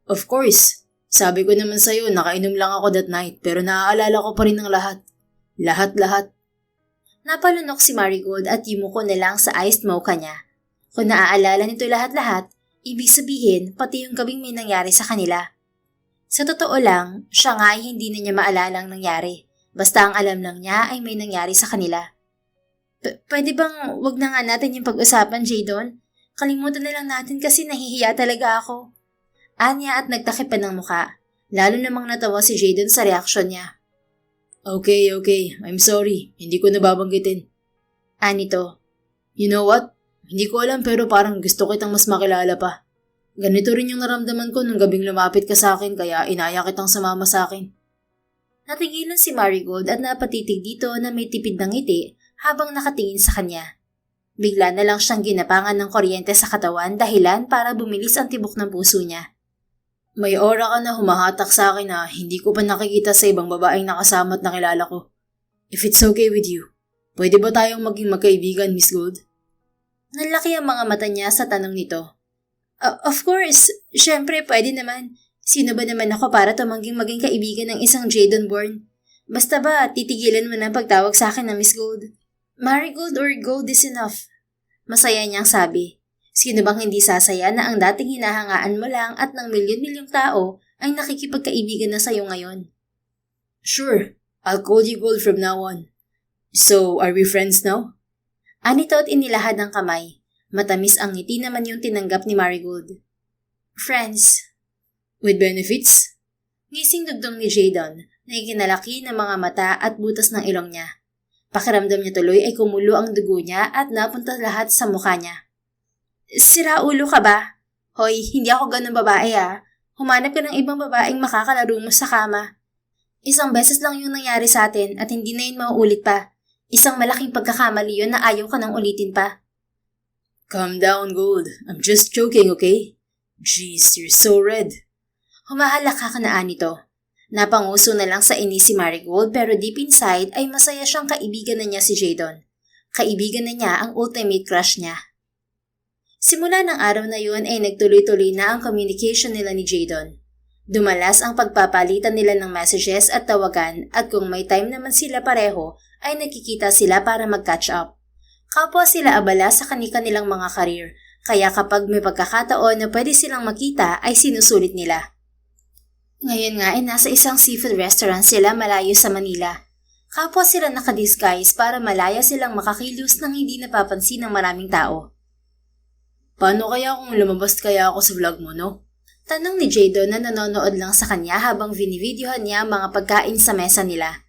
Of course. Sabi ko naman sa'yo, nakainom lang ako that night pero naaalala ko pa rin ang lahat. Lahat-lahat. Napalunok si Marigold at yumuko na lang sa iced mocha niya. Kung naaalala nito lahat-lahat, ibig sabihin pati yung gabing may nangyari sa kanila. Sa totoo lang, siya nga ay hindi na niya maalalang nangyari. Basta ang alam lang niya ay may nangyari sa kanila. Pwede bang wag na nga natin yung pag-usapan, Jadon? Kalimutan na lang natin kasi nahihiya talaga ako. Anya at nagtakip pa ng muka. Lalo namang natawa si Jadon sa reaksyon niya. Okay. I'm sorry. Hindi ko nababanggitin. Anito. You know what? Hindi ko alam pero parang gusto kitang mas makilala pa. Ganito rin yung naramdaman ko nung gabing lumapit ka sa akin kaya inaya kitang sumama sa akin. Natigilan si Marigold at napatitig dito na may tipid ng ngiti habang nakatingin sa kanya. Bigla na lang siyang ginapangan ng kuryente sa katawan dahilan para bumilis ang tibok ng puso niya. May aura ka na humahatak sa akin na hindi ko pa nakikita sa ibang babaeng nakasama at nakilala ko. If it's okay with you, pwede ba tayong maging magkaibigan, Miss Gold? Nanlaki ang mga mata niya sa tanong nito. Of course, syempre pwede naman. Sino ba naman ako para tumangging maging kaibigan ng isang Jadon Bourne? Basta ba, titigilan mo na ang pagtawag sa akin na Miss Gold? Marigold or Gold is enough. Masaya niyang sabi. Sino bang hindi sasaya na ang dating hinahangaan mo lang at ng milyon-milyong tao ay nakikipagkaibigan na sa'yo ngayon? Sure, I'll call you Gold from now on. So, are we friends now? Anito at inilahad ng kamay. Matamis ang ngiti naman yung tinanggap ni Marigold. Friends. With benefits? Ngising dugdong ni Jadon na ikinalaki ng mga mata at butas ng ilong niya. Pakiramdam niya tuloy ay kumulo ang dugo niya at napunta lahat sa mukha niya. Sira ulo ka ba? Hoy, hindi ako ganun babae ah. Humanap ka ng ibang babaeng makakalaro mo sa kama. Isang beses lang yung nangyari sa atin at hindi na yun mauulit pa. Isang malaking pagkakamali yun na ayaw ka nang ulitin pa. Calm down, Gold. I'm just joking, okay? Jeez, you're so red. Humahalaka ka na Anito. Napanguso na lang sa inis si Marigold pero deep inside ay masaya siyang kaibigan na niya si Jadon. Kaibigan na niya ang ultimate crush niya. Simula ng araw na yun ay nagtuloy-tuloy na ang communication nila ni Jadon. Dumalas ang pagpapalitan nila ng messages at tawagan at kung may time naman sila pareho ay nagkikita sila para mag-catch up. Kapwa sila abala sa kanilang mga karir, kaya kapag may pagkakataon na pwede silang makita ay sinusulit nila. Ngayon nga ay nasa isang seafood restaurant sila malayo sa Manila. Kapwa sila nakadisguise para malaya silang makakilos nang hindi napapansin ng maraming tao. Paano kaya kung lumabas kaya ako sa vlog mo, no? Tanong ni Jadon na nanonood lang sa kanya habang vinivideohan niya ang mga pagkain sa mesa nila.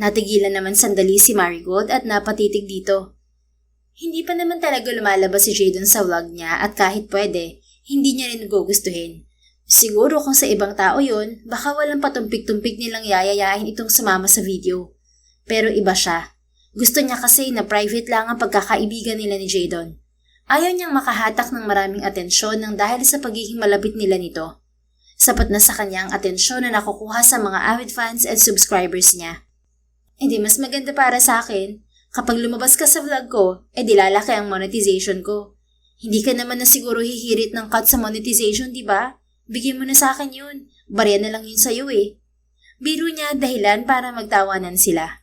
Natigilan naman sandali si Marigold at napatitig dito. Hindi pa naman talaga lumalabas si Jadon sa vlog niya at kahit pwede, hindi niya rin gugustuhin. Siguro kung sa ibang tao yun, baka walang patumpik-tumpik nilang yayayain itong sumama sa video. Pero iba siya. Gusto niya kasi na private lang ang pagkakaibigan nila ni Jadon. Ayaw niyang makahatak ng maraming atensyon nang dahil sa pagiging malapit nila nito. Sapat na sa kanya ang atensyon na nakukuha sa mga avid fans and subscribers niya. Hindi mas maganda para sa akin, kapag lumabas ka sa vlog ko, di lalaki ang monetization ko. Hindi ka naman na siguro hihirit ng cut sa monetization, di ba? Bigyan mo na sa akin yun. Barya na lang yun sa'yo eh. Biro niya dahilan para magtawanan sila.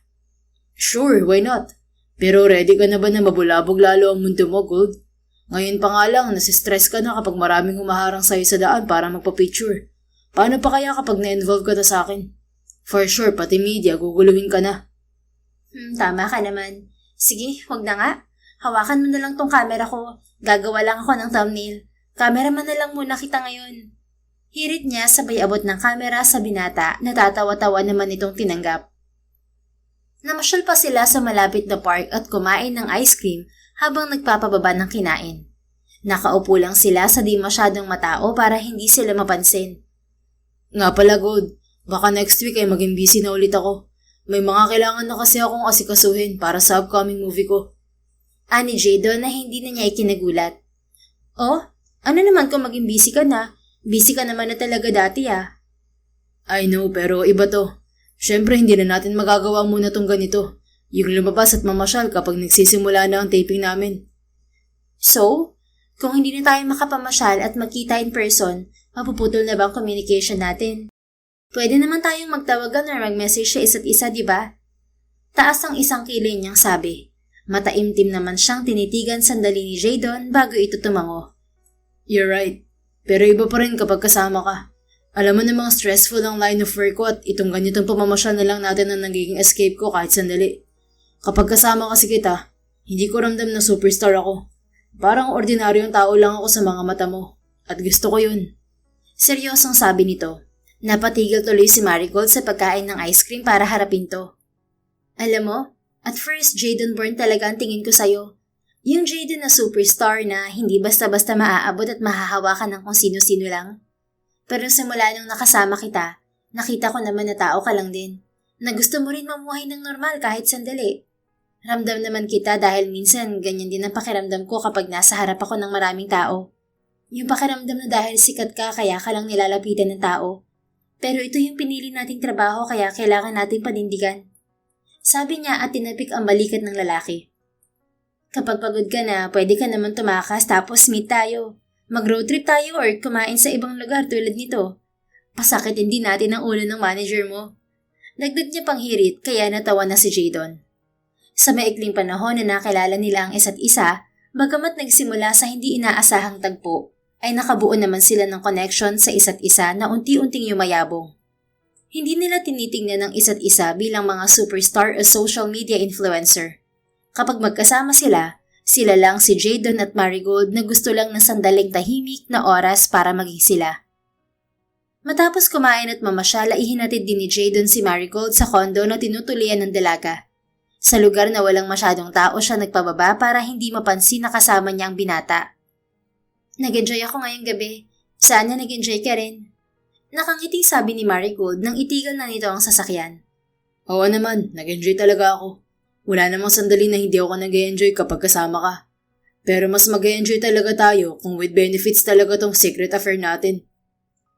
Sure, why not? Pero ready ka na ba na mabulabog lalo ang mundo mo, Gold? Ngayon pa nga lang, nasistress ka na kapag maraming humaharang sa'yo sa daan para magpa-picture. Paano pa kaya kapag na-involve ka na sa akin? For sure, pati media, guguluhin ka na. Tama ka naman. Sige, wag na nga. Hawakan mo na lang tong camera ko. Gagawa lang ako ng thumbnail. Cameraman na lang muna kita ngayon. Hirit niya sabay abot ng camera sa binata na tatawa-tawa naman itong tinanggap. Namasyal pa sila sa malapit na park at kumain ng ice cream habang nagpapababa ng kinain. Nakaupo lang sila sa di masyadong matao para hindi sila mapansin. Nga pala, Gold, baka next week ay maging busy na ulit ako. May mga kailangan na kasi akong asikasuhin para sa upcoming movie ko. Ani Jadon na hindi na niya ikinagulat. Oh, ano naman kung maging busy ka na? Busy ka naman na talaga dati ah. I know, pero iba to. Siyempre hindi na natin magagawa muna tong ganito. Yung lumabas at mamasyal kapag nagsisimula na ang taping namin. So, kung hindi na tayo makapamasyal at magkita in person, mapuputol na ba ang communication natin? Pwede naman tayong magtawagan or mag-message sa isa't isa, di ba? Taas ang isang kilay niyang sabi. Mataimtim naman siyang tinitigan sandali ni Jadon bago ito tumango. You're right. Pero iba pa rin kapag kasama ka. Alam mo namang stressful ang line of work ko at itong ganitong pamamasyal na lang natin ang nagiging escape ko kahit sandali. Kapag kasama kasi kita, hindi ko ramdam na superstar ako. Parang ordinaryong tao lang ako sa mga mata mo. At gusto ko yun. Seryosong sabi nito. Napatigil tuloy si Marigold sa pagkain ng ice cream para harapin to. Alam mo, at first Jadon Bourne talaga ang tingin ko sa'yo. Yung Jadon na superstar na hindi basta-basta maaabot at mahahawakan ng kung sino-sino lang. Pero simula nung nakasama kita, nakita ko naman na tao ka lang din. Na gusto mo rin mamuhay ng normal kahit sandali. Ramdam naman kita dahil minsan ganyan din ang pakiramdam ko kapag nasa harap ako ng maraming tao. Yung pakiramdam na dahil sikat ka kaya ka lang nilalapitan ng tao. Pero ito yung pinili nating trabaho kaya kailangan nating panindigan. Sabi niya at tinapik ang balikat ng lalaki. Kapag pagod ka na, pwede ka naman tumakas tapos meet tayo. Mag-road trip tayo or kumain sa ibang lugar tulad nito. Pasakitin din natin ang ulo ng manager mo. Dagdag niya pang hirit kaya natawa na si Jadon. Sa maikling panahon na nakilala nila ang isa't isa, bagamat nagsimula sa hindi inaasahang tagpo, ay nakabuo naman sila ng connection sa isa't isa na unti-unting yumayabong. Hindi nila tinitingnan ang isa't isa bilang mga superstar o social media influencer. Kapag magkasama sila lang si Jadon at Marigold na gusto lang ng sandaling tahimik na oras para maging sila. Matapos kumain at mamasyal ay ihinatid din ni Jadon si Marigold sa kondo na tinutulian ng dalaga. Sa lugar na walang masyadong tao siya nagpababa para hindi mapansin na kasama niya ang binata. Nag-enjoy ako ngayong gabi. Sana nag-enjoy ka rin. Nakangiting sabi ni Marigold nang itigil na nito ang sasakyan. Oo naman, nag-enjoy talaga ako. Wala namang sandali na hindi ako nag-enjoy kapag kasama ka. Pero mas mag-enjoy talaga tayo kung with benefits talaga tong secret affair natin.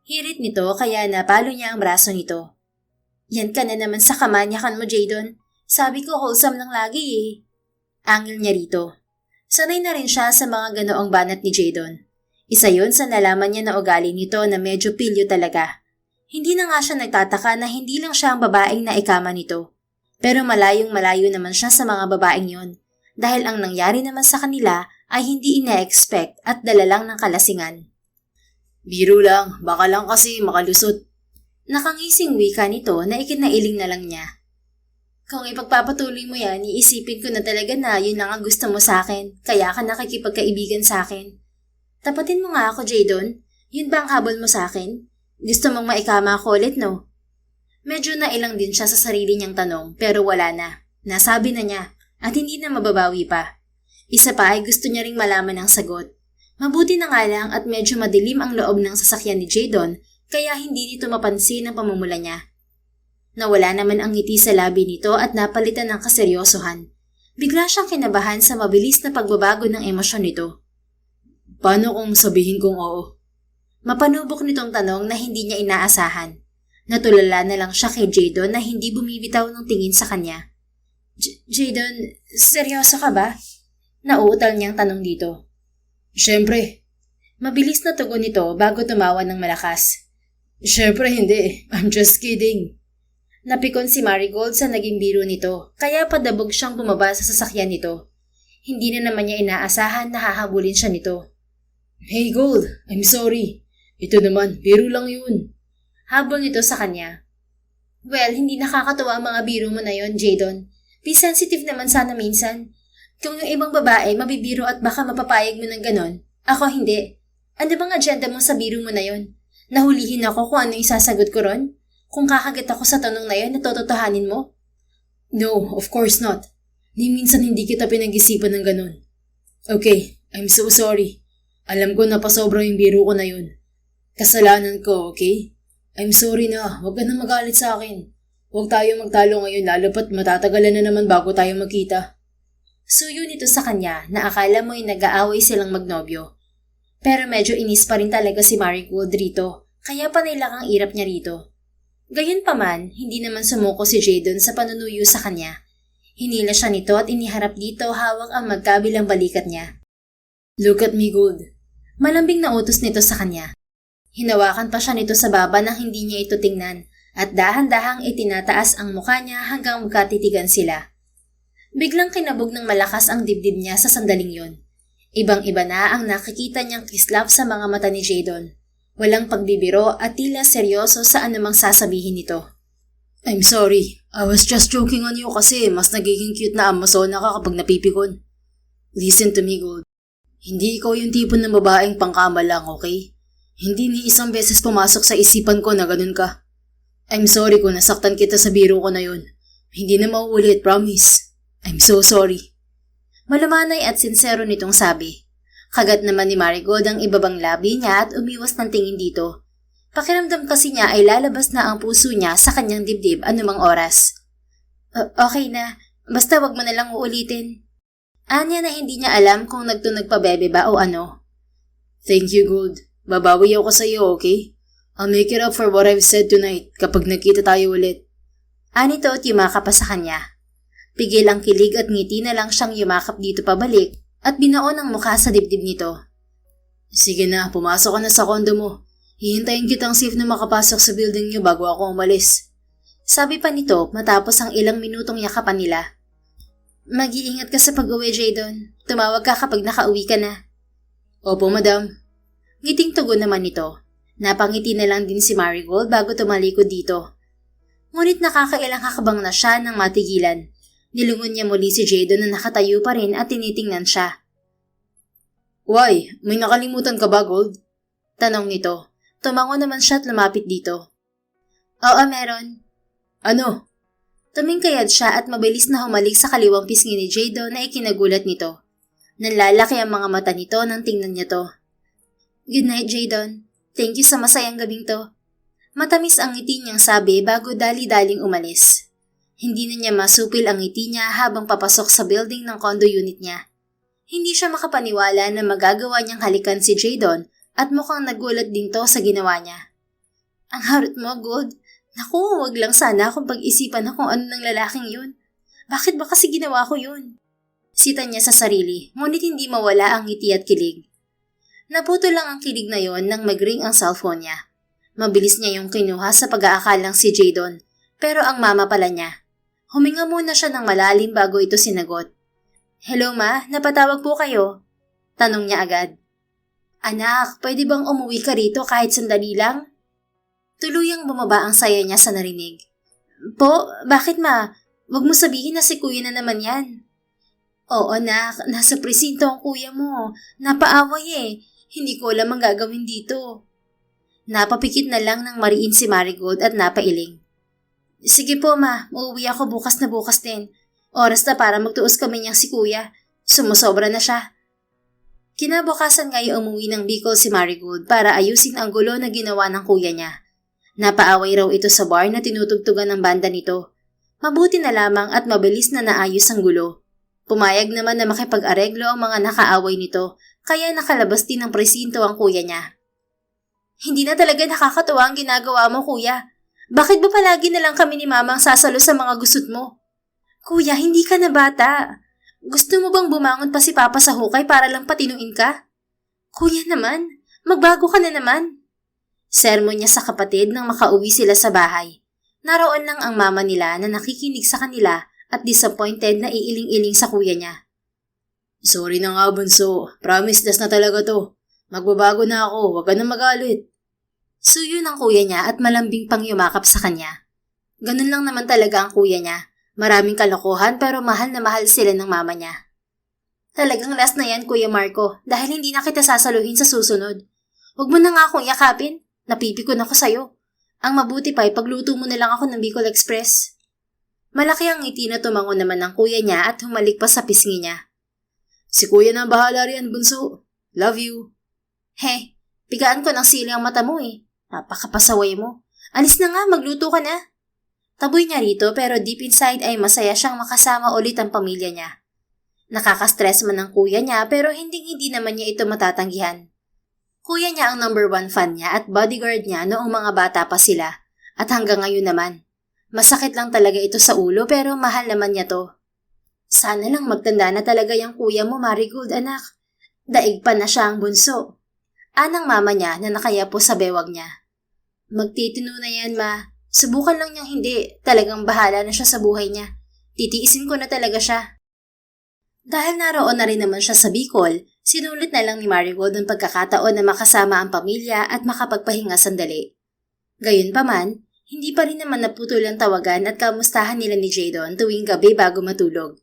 Hirit nito kaya napalo niya ang braso nito. Yan ka na naman sa kamanyakan mo, Jadon. Sabi ko wholesome lang lagi eh. Angil niya rito. Sanay na rin siya sa mga ganoong banat ni Jadon. Isa yun sa nalaman niya na ugali nito na medyo pilyo talaga. Hindi na nga siya nagtataka na hindi lang siya ang babaeng na ikama nito. Pero malayong malayo naman siya sa mga babaeng yon. Dahil ang nangyari naman sa kanila ay hindi ina-expect at dala lang ng kalasingan. Biro lang, baka lang kasi makalusot. Nakangising wika nito na ikinailing na lang niya. Kung ipagpapatuloy mo yan, iisipin ko na talaga na yun ang gusto mo sa akin, kaya ka nakikipagkaibigan sa akin. Tapatin mo nga ako, Jadon. Yun ba ang habol mo sa akin? Gusto mong maikama ako ulit, no? Medyo nailang din siya sa sarili niyang tanong pero wala na. Nasabi na niya at hindi na mababawi pa. Isa pa ay gusto niya ring malaman ang sagot. Mabuti na nga lang at medyo madilim ang loob ng sasakyan ni Jadon kaya hindi nito mapansin ang pamumula niya. Nawala naman ang ngiti sa labi nito at napalitan ng kaseryosohan. Bigla siyang kinabahan sa mabilis na pagbabago ng emosyon nito. Paano kung sabihin kong oo? Mapanubok nitong tanong na hindi niya inaasahan. Natulala na lang siya kay Jadon na hindi bumibitaw ng tingin sa kanya. Jadon, seryoso ka ba? Nauutal niyang tanong dito. Siyempre. Mabilis na tugon nito bago tumawa ng malakas. Siyempre hindi. I'm just kidding. Napikon si Marigold sa naging biro nito kaya padabog siyang bumaba sa sasakyan nito. Hindi na naman niya inaasahan na hahabulin siya nito. Hey Gold, I'm sorry. Ito naman, biro lang yun. Habol nito sa kanya. Well, hindi nakakatuwa ang mga biro mo na yon, Jadon. Be sensitive naman sana minsan. Kung yung ibang babae mabibiro at baka mapapayag mo ng ganon, ako hindi. Ano bang agenda mo sa biro mo na yon? Nahulihin ako kung ano yung sasagot ko ron? Kung kakagat ako sa tanong na yon, natototohanin mo? No, of course not. Ni minsan hindi kita pinag-isipan ng ganon. Okay, I'm so sorry. Alam ko na pasobra yung biro ko na yun. Kasalanan ko, okay? I'm sorry na, huwag ka na magalit sa akin. Huwag tayo magtalo ngayon lalo pat matatagalan na naman bago tayo magkita. Suyo nito sa kanya na akala mo'y nag-aaway silang magnobyo. Pero medyo inis pa rin talaga si Marigold rito, kaya panilak ang irap niya rito. Gayunpaman, hindi naman sumuko si Jadon sa panunuyo sa kanya. Hinila siya nito at iniharap dito hawak ang magkabilang balikat niya. Look at me, Gold. Malambing na utos nito sa kanya. Hinawakan pa siya nito sa baba nang hindi niya ito tingnan at dahan-dahang itinataas ang mukha niya hanggang magkatitigan sila. Biglang kinabog ng malakas ang dibdib niya sa sandaling yon. Ibang-iba na ang nakikita niyang kislap sa mga mata ni Jadon. Walang pagbibiro at tila seryoso sa anumang sasabihin nito. I'm sorry. I was just joking on you kasi mas nagiging cute na Amazona ka kapag napipikon. Listen to me, Gold. Hindi ikaw yung tipo ng babaeng pangkama lang, okay? Hindi ni isang beses pumasok sa isipan ko na ganun ka. I'm sorry kung nasaktan kita sa biro ko na yun. Hindi na mauulit, promise. I'm so sorry. Malumanay at sincero nitong sabi. Kagat naman ni Marigold ang ibabang labi niya at umiwas ng tingin dito. Pakiramdam kasi niya ay lalabas na ang puso niya sa kanyang dibdib anumang oras. Okay na, basta wag mo na lang uulitin. Anya na hindi niya alam kung nagpabebe ba o ano. Thank you, Gold. Babawi ako sa iyo, okay? I'll make it up for what I've said tonight kapag nakita tayo ulit. Anito at yumakap pa sa kanya. Pigil ang kilig at ngiti na lang siyang yumakap dito pabalik at binaon ang mukha sa dibdib nito. Sige na, pumasok ka na sa kondo mo. Hihintayin kitang safe na makapasok sa building niyo bago ako umalis. Sabi pa nito matapos ang ilang minutong yakapan nila. Mag-iingat ka sa pag-uwi, Jadon. Tumawag ka kapag nakauwi ka na. Opo, madam. Ngiting tugon naman nito. Napangiti na lang din si Marigold bago tumalikod dito. Ngunit nakakailang hakbang na siya nang matigilan. Nilungon niya muli si Jadon na nakatayo pa rin at tinitingnan siya. Why? May nakalimutan ka ba, Gold? Tanong nito. Tumango naman siya at lumapit dito. Oo, meron. Ano? Tumingkayad siya at mabilis na humalik sa kaliwang pisngi ni Jadon na ikinagulat nito. Nanlalaki ang mga mata nito nang tingnan niya to. Good night, Jadon. Thank you sa masayang gabing to. Matamis ang ngiti niyang sabi bago dali-daling umalis. Hindi na niya masupil ang ngiti niya habang papasok sa building ng condo unit niya. Hindi siya makapaniwala na magagawa niyang halikan si Jadon at mukhang nagulat din to sa ginawa niya. Ang harot mo, Gold. Naku, wag lang sana akong pag-isipan na kung ano ng lalaking yun. Bakit ba kasi ginawa ko yun? Sita niya sa sarili, ngunit hindi mawala ang ngiti at kilig. Naputo lang ang kilig na yon nang mag-ring ang cellphone niya. Mabilis niya yung kinuha sa pag-aakalang si Jadon, pero ang mama pala niya. Huminga muna siya ng malalim bago ito sinagot. Hello ma, napatawag po kayo? Tanong niya agad. Anak, pwede bang umuwi ka rito kahit sandali lang? Tuluyang bumaba ang saya niya sa narinig. Po, bakit ma? Huwag mo sabihin na si kuya na naman yan. Oo nak, nasa presinto ang kuya mo. Napaaway eh. Hindi ko alam ang gagawin dito. Napapikit na lang ng mariin si Marigold at napailing. Sige po ma, uuwi ako bukas na bukas din. Oras na para magtuos kami niyang si kuya. Sumusobra na siya. Kinabukasan ngayon umuwi ng Bicol si Marigold para ayusin ang gulo na ginawa ng kuya niya. Napaaway raw ito sa bar na tinutugtugan ng banda nito. Mabuti na lamang at mabilis na naayos ang gulo. Pumayag naman na makipag-areglo ang mga nakaaway nito, kaya nakalabas din ng presinto ang kuya niya. Hindi na talaga nakakatuwa ang ginagawa mo, kuya. Bakit ba palagi na lang kami ni mama ang sasalo sa mga gusot mo? Kuya, hindi ka na bata. Gusto mo bang bumangon pa si papa sa hukay para lang patinuin ka? Kuya naman, magbago ka na naman. Sermon niya sa kapatid nang makauwi sila sa bahay. Naroon lang ang mama nila na nakikinig sa kanila at disappointed na iiling-iling sa kuya niya. Sorry na nga, bunso. Promise, das na talaga to. Magbabago na ako, wag ka na magalit. Suyo ng kuya niya at malambing pang yumakap sa kanya. Ganun lang naman talaga ang kuya niya. Maraming kalokohan pero mahal na mahal sila ng mama niya. Talagang last na yan, Kuya Marco, dahil hindi na kita sasaluhin sa susunod. Huwag mo na nga akong yakapin. Napipikon ako sa'yo. Ang mabuti pa ay pagluto mo na lang ako ng Bicol Express. Malaki ang ngiti na tumango naman ng kuya niya at humalik pa sa pisngi niya. Si kuya na bahala riyan, bunso. Love you. He, pigaan ko ng sili ang mata mo eh. Napakapasaway mo. Alis na nga, magluto ka na. Taboy niya rito pero deep inside ay masaya siyang makasama ulit ang pamilya niya. Nakaka-stress man ang kuya niya pero hindi naman niya ito matatanggihan. Kuya niya ang number 1 fan niya at bodyguard niya noong mga bata pa sila at hanggang ngayon naman. Masakit lang talaga ito sa ulo pero mahal naman niya to. Sana lang magtanda na talaga yung kuya mo, Marigold anak. Daig pa na siya ang bunso. Anang mama niya na nakayapo sa bewag niya. Magtitino na yan ma. Subukan lang niyang hindi. Talagang bahala na siya sa buhay niya. Titiisin ko na talaga siya. Dahil naroon na rin naman siya sa Bicol, Sinulit na lang ni Marigold ang pagkakataon na makasama ang pamilya at makapagpahinga sandali. Gayunpaman, hindi pa rin naman naputol ang tawagan at kamustahan nila ni Jadon tuwing gabi bago matulog.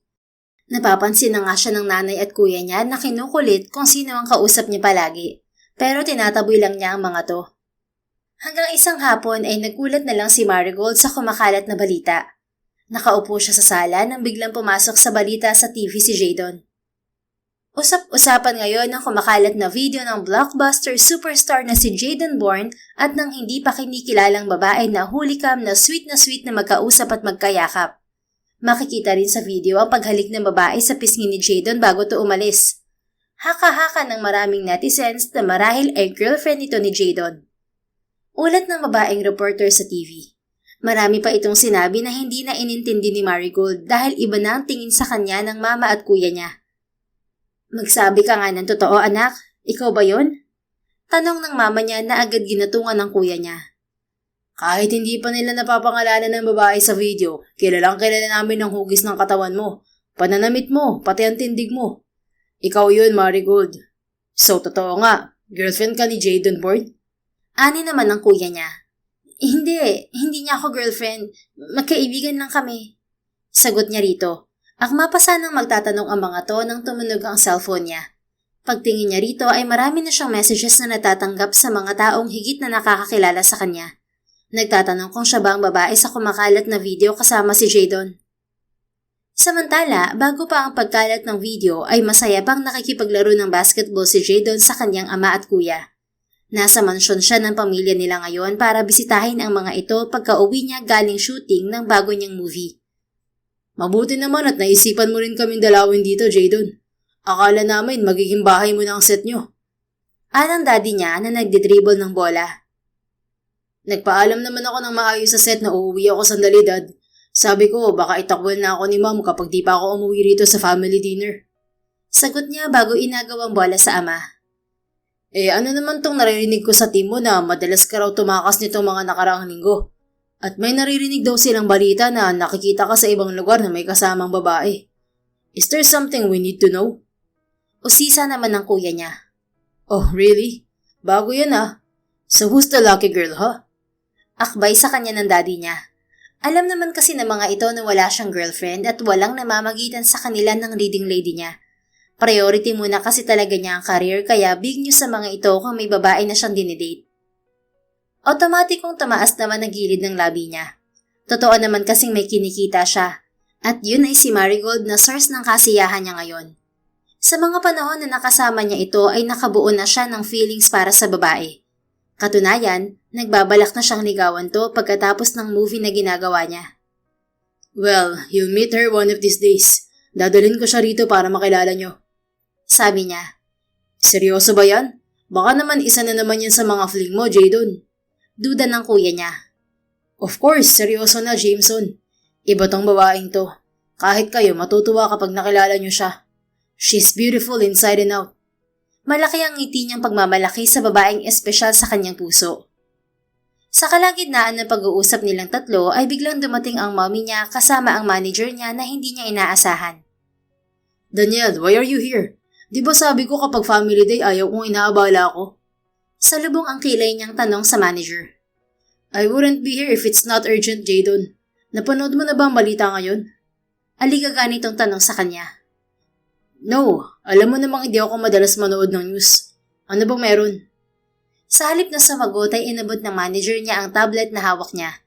Napapansin na nga siya ng nanay at kuya niya na kinukulit kung sino ang kausap niya palagi, pero tinataboy lang niya ang mga to. Hanggang isang hapon ay nagulat na lang si Marigold sa kumakalat na balita. Nakaupo siya sa sala nang biglang pumasok sa balita sa TV si Jadon. Usap-usapan ngayon ang kumakalat na video ng blockbuster superstar na si Jadon Bourne at ng hindi pa kinikilalang babae na hulikam na sweet na magkausap at magkayakap. Makikita rin sa video ang paghalik ng babae sa pisngi ni Jadon bago to umalis. Haka-haka ng maraming netizens na marahil ay girlfriend ito ni Jadon. Ulat ng babaeng reporter sa TV. Marami pa itong sinabi na hindi na inintindi ni Marigold dahil iba na ang tingin sa kanya ng mama at kuya niya. Magsabi ka nga ng totoo, anak. Ikaw ba yon? Tanong ng mama niya na agad ginatungan ng kuya niya. Kahit hindi pa nila napapangalanan ng babae sa video, kilalang kilala namin ang hugis ng katawan mo, pananamit mo, pati ang tindig mo. Ikaw yun, Marigold. So, totoo nga, girlfriend ka ni Jadon Bourne? Ani naman ang kuya niya. Hindi niya ako girlfriend. Magkaibigan lang kami. Sagot niya rito. Akma pa sanang magtatanong ang mga to nang tumunog ang cellphone niya. Pagtingin niya rito ay marami na siyang messages na natatanggap sa mga taong higit na nakakakilala sa kanya. Nagtatanong kung siya ba ang babae sa kumakalat na video kasama si Jadon. Samantala, bago pa ang pagkalat ng video ay masaya pang nakikipaglaro ng basketball si Jadon sa kanyang ama at kuya. Nasa mansyon siya ng pamilya nila ngayon para bisitahin ang mga ito pagka-uwi niya galing shooting ng bago niyang movie. Mabuti naman at naisipan mo rin kaming dalawin dito, Jadon. Akala namin magiging bahay mo na ang set nyo. Anang daddy niya na nagdidribble ng bola. Nagpaalam naman ako ng maayos sa set na uuwi ako sandali, Dad. Sabi ko baka itakwil na ako ni Mom kapag di pa ako umuwi rito sa family dinner. Sagot niya bago inagaw ang bola sa ama. Ano naman tong naririnig ko sa team mo na madalas ka raw tumakas nitong mga nakaraang linggo? At may naririnig daw silang balita na nakikita ka sa ibang lugar na may kasamang babae. Is there something we need to know? Usisa naman ng kuya niya. Oh, really? Bago yan ah. So who's the lucky girl, huh? Akbay sa kanya ng daddy niya. Alam naman kasi ng mga ito na wala siyang girlfriend at walang namamagitan sa kanila ng leading lady niya. Priority muna kasi talaga niya ang career kaya big news sa mga ito kung may babae na siyang dinidate. Otomatikong tumaas naman ang gilid ng labi niya. Totoo naman kasing may kinikita siya. At yun ay si Marigold na source ng kasiyahan niya ngayon. Sa mga panahon na nakasama niya ito ay nakabuo na siya ng feelings para sa babae. Katunayan, nagbabalak na siyang ligawan to pagkatapos ng movie na ginagawa niya. Well, you'll meet her one of these days. Dadalhin ko siya rito para makilala niyo. Sabi niya. Seryoso ba yan? Baka naman isa na naman yan sa mga fling mo, Jadon. Duda ng kuya niya. Of course, seryoso na, Jameson. Iba tong babaeng to. Kahit kayo, matutuwa kapag nakilala niyo siya. She's beautiful inside and out. Malaki ang ngiti niyang pagmamalaki sa babaeng espesyal sa kanyang puso. Sa kalagitnaan ng pag-uusap nilang tatlo ay biglang dumating ang mommy niya kasama ang manager niya na hindi niya inaasahan. Daniel, why are you here? Di ba sabi ko kapag family day ayaw kong inaabala ako? Salubong ang kilay niyang tanong sa manager. I wouldn't be here if it's not urgent, Jadon. Napanood mo na ba ang balita ngayon? Aligaga nitong tanong sa kanya. No, alam mo namang hindi ako madalas manood ng news. Ano bang meron? Sa halip na sumagot ay inabot ng manager niya ang tablet na hawak niya.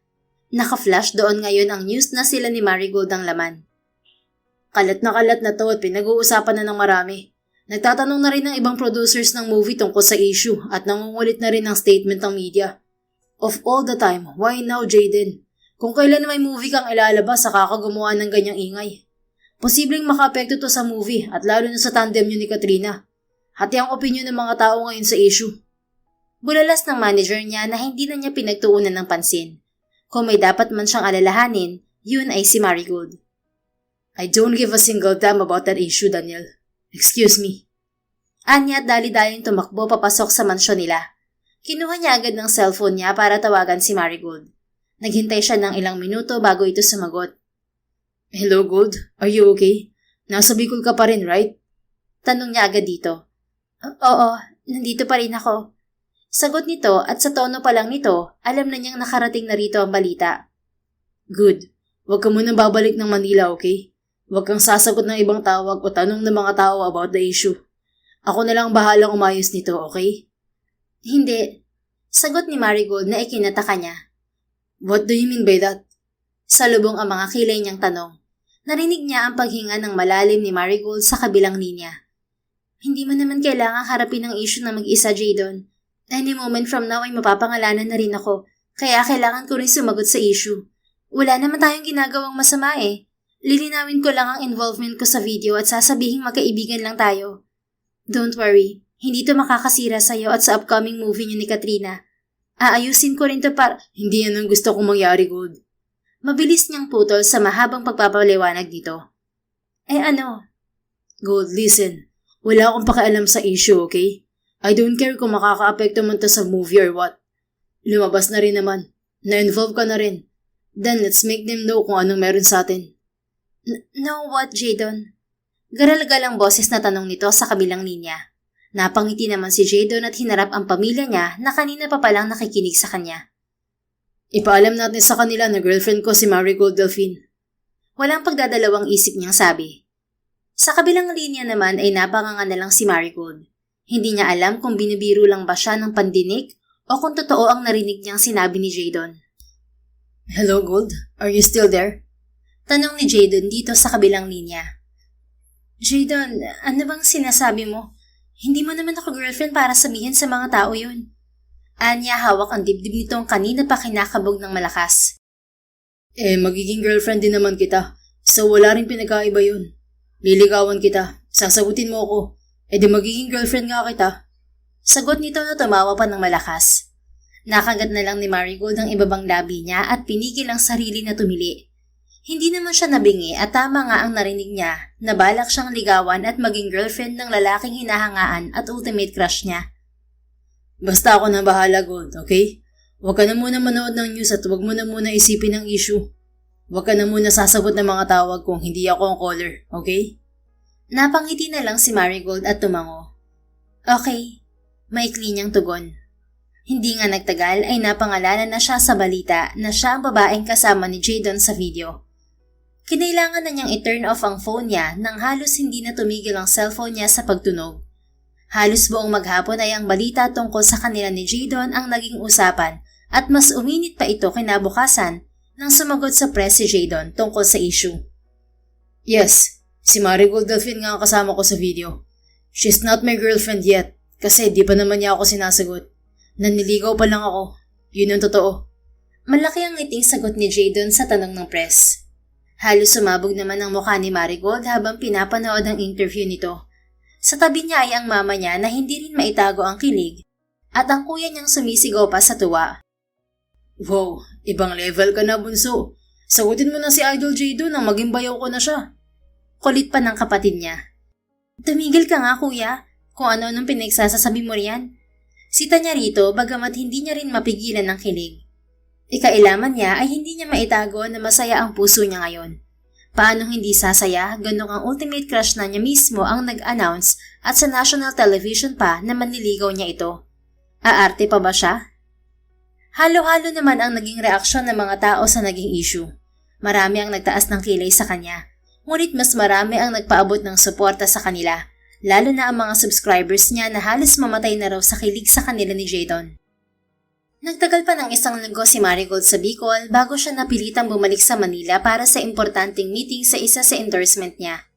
Naka-flash doon ngayon ang news na sila ni Marigold ang laman. Kalat na to at pinag-uusapan na ng marami. Nagtatanong na rin ng ibang producers ng movie tungkol sa issue at nangungulit na rin ng statement ng media. Of all the time, why now, Jayden? Kung kailan may movie kang ilalabas sa kakagamuan ng ganyang ingay. Posibleng makaapekto to sa movie at lalo na sa tandem niyo ni Katrina. Hati ang opinion ng mga tao ngayon sa issue. Bulalas ng manager niya na hindi na niya pinagtuunan ng pansin. Kung may dapat man siyang alalahanin, yun ay si Marigold. I don't give a single damn about that issue, Daniel. Excuse me. Anya at dali-daling tumakbo papasok sa mansyon nila. Kinuha niya agad ng cellphone niya para tawagan si Marigold. Naghintay siya ng ilang minuto bago ito sumagot. Hello, Gold. Are you okay? Nasa Bicol ka pa rin, right? Tanong niya agad dito. Oo, nandito pa rin ako. Sagot nito at sa tono pa lang nito, alam na niyang nakarating na rito ang balita. Good. Huwag ka munang babalik ng Manila, okay? Huwag kang sasagot ng ibang tawag o tanong ng mga tao about the issue. Ako na lang bahalang umayos nito, okay? Hindi. Sagot ni Marigold na ikinataka niya. What do you mean by that? Salubong ang mga kilay niyang tanong. Narinig niya ang paghinga ng malalim ni Marigold sa kabilang linya. Hindi mo naman kailangang harapin ang issue na mag-isa, Jadon. Any moment from now ay mapapangalanan na rin ako, kaya kailangan ko rin sumagot sa issue. Wala naman tayong ginagawang masama eh. Lilinawin ko lang ang involvement ko sa video at sasabihing magkaibigan lang tayo. Don't worry, hindi to makakasira sa'yo at sa upcoming movie niyo ni Katrina. Aayusin ko rin to para... Hindi yan ang gusto kong mangyari, Gold. Mabilis niyang putol sa mahabang pagpapaliwanag nito. Ano? Gold, listen. Wala akong pakialam sa issue, okay? I don't care kung makaka-apekto man to sa movie or what. Lumabas na rin naman. Na-involve ka na rin. Then let's make them know kung anong meron sa atin. No what, Jadon? Garalgalang boses na tanong nito sa kabilang linya. Napangiti naman si Jadon at hinarap ang pamilya niya na kanina pa palang nakikinig sa kanya. Ipaalam natin sa kanila na girlfriend ko si Marigold Delphine. Walang pagdadalawang isip niyang sabi. Sa kabilang linya naman ay napanganga na lang si Marigold. Hindi niya alam kung binibiro lang ba siya ng pandinig o kung totoo ang narinig niyang sinabi ni Jadon. Hello, Gold? Are you still there? Tanong ni Jadon dito sa kabilang linya. Jadon, ano bang sinasabi mo? Hindi mo naman ako girlfriend para sabihin sa mga tao yun. Anya hawak ang dibdib nitong kanina pa kinakabog ng malakas. Magiging girlfriend din naman kita. So wala rin pinagkaiba yun. Liligawan kita. Sasagutin mo ako. Di magiging girlfriend nga kita. Sagot nito na tumawa pa ng malakas. Nakagat na lang ni Marigold ang ibabang labi niya at pinigil ang sarili na tumili. Hindi naman siya nabingi at tama nga ang narinig niya na balak siyang ligawan at maging girlfriend ng lalaking hinahangaan at ultimate crush niya. Basta ako na bahala, Gold, okay? Huwag ka na muna manood ng news at huwag mo na muna isipin ang issue. Huwag ka na muna sasagot ng mga tawag kung hindi ako ang caller, okay? Napangiti na lang si Marigold at tumango. Okay, maikli niyang tugon. Hindi nga nagtagal ay napangalanan na siya sa balita na siya ang babaeng kasama ni Jadon sa video. Kinailangan na niyang i-turn off ang phone niya nang halos hindi na tumigil ang cellphone niya sa pagtunog. Halos buong maghapon ay ang balita tungkol sa kanila ni Jadon ang naging usapan at mas uminit pa ito kinabukasan nang sumagot sa press si Jadon tungkol sa issue. Yes, si Marigold Delphine nga ang kasama ko sa video. She's not my girlfriend yet kasi di pa naman niya ako sinasagot. Naniligaw pa lang ako. Yun ang totoo. Malaki ang ngiting sagot ni Jadon sa tanong ng press. Halos sumabog naman ang mukha ni Marigold habang pinapanood ang interview nito. Sa tabi niya ay ang mama niya na hindi rin maitago ang kilig at ang kuya niyang sumisigaw pa sa tuwa. Wow, ibang level ka na, bunso. Sagutin mo na si Idol Jadon nang maging bayaw ko na siya. Kulit pa ng kapatid niya. Tumigil ka nga kuya, kung ano-anong pinagsasasabi mo riyan. Sita niya rito bagamat hindi niya rin mapigilan ng kilig. Ikailaman niya ay hindi niya maitago na masaya ang puso niya ngayon. Paano hindi sasaya ganong ang ultimate crush na niya mismo ang nag-announce at sa national television pa na manliligaw niya ito? Aarte pa ba siya? Halo-halo naman ang naging reaksyon ng mga tao sa naging issue. Marami ang nagtaas ng kilay sa kanya, ngunit mas marami ang nagpaabot ng suporta sa kanila. Lalo na ang mga subscribers niya na halos mamatay na raw sa kilig sa kanila ni Jadon. Nagtagal pa ng 1 linggo si Marigold sa Bicol bago siya napilitang bumalik sa Manila para sa importanteng meeting sa isa sa endorsement niya.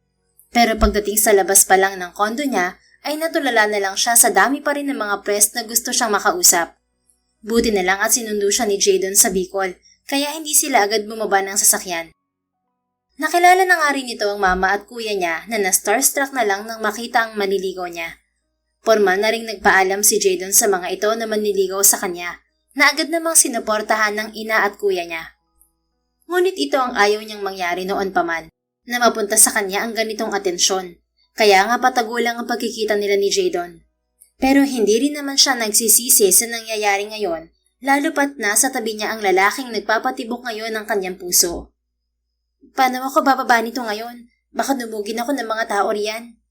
Pero pagdating sa labas pa lang ng kondo niya, ay natulala na lang siya sa dami pa rin ng mga press na gusto siyang makausap. Buti na lang at sinundo siya ni Jadon sa Bicol, kaya hindi sila agad bumaba ng sasakyan. Nakilala na nga rin ito ang mama at kuya niya na na-starstruck na lang nang makita ang manliligaw niya. Formal na ring nagpaalam si Jadon sa mga ito na manliligaw sa kanya, na agad namang sinuportahan ng ina at kuya niya. Ngunit ito ang ayaw niyang mangyari noon pa man, na mapunta sa kanya ang ganitong atensyon, kaya nga patagulang ang pagkikita nila ni Jadon. Pero hindi rin naman siya nagsisisi sa nangyayari ngayon, lalo pat na sa tabi niya ang lalaking nagpapatibok ngayon ng kanyang puso. Paano ako bababa nito ngayon? Baka dumugin ako ng mga tao riyan.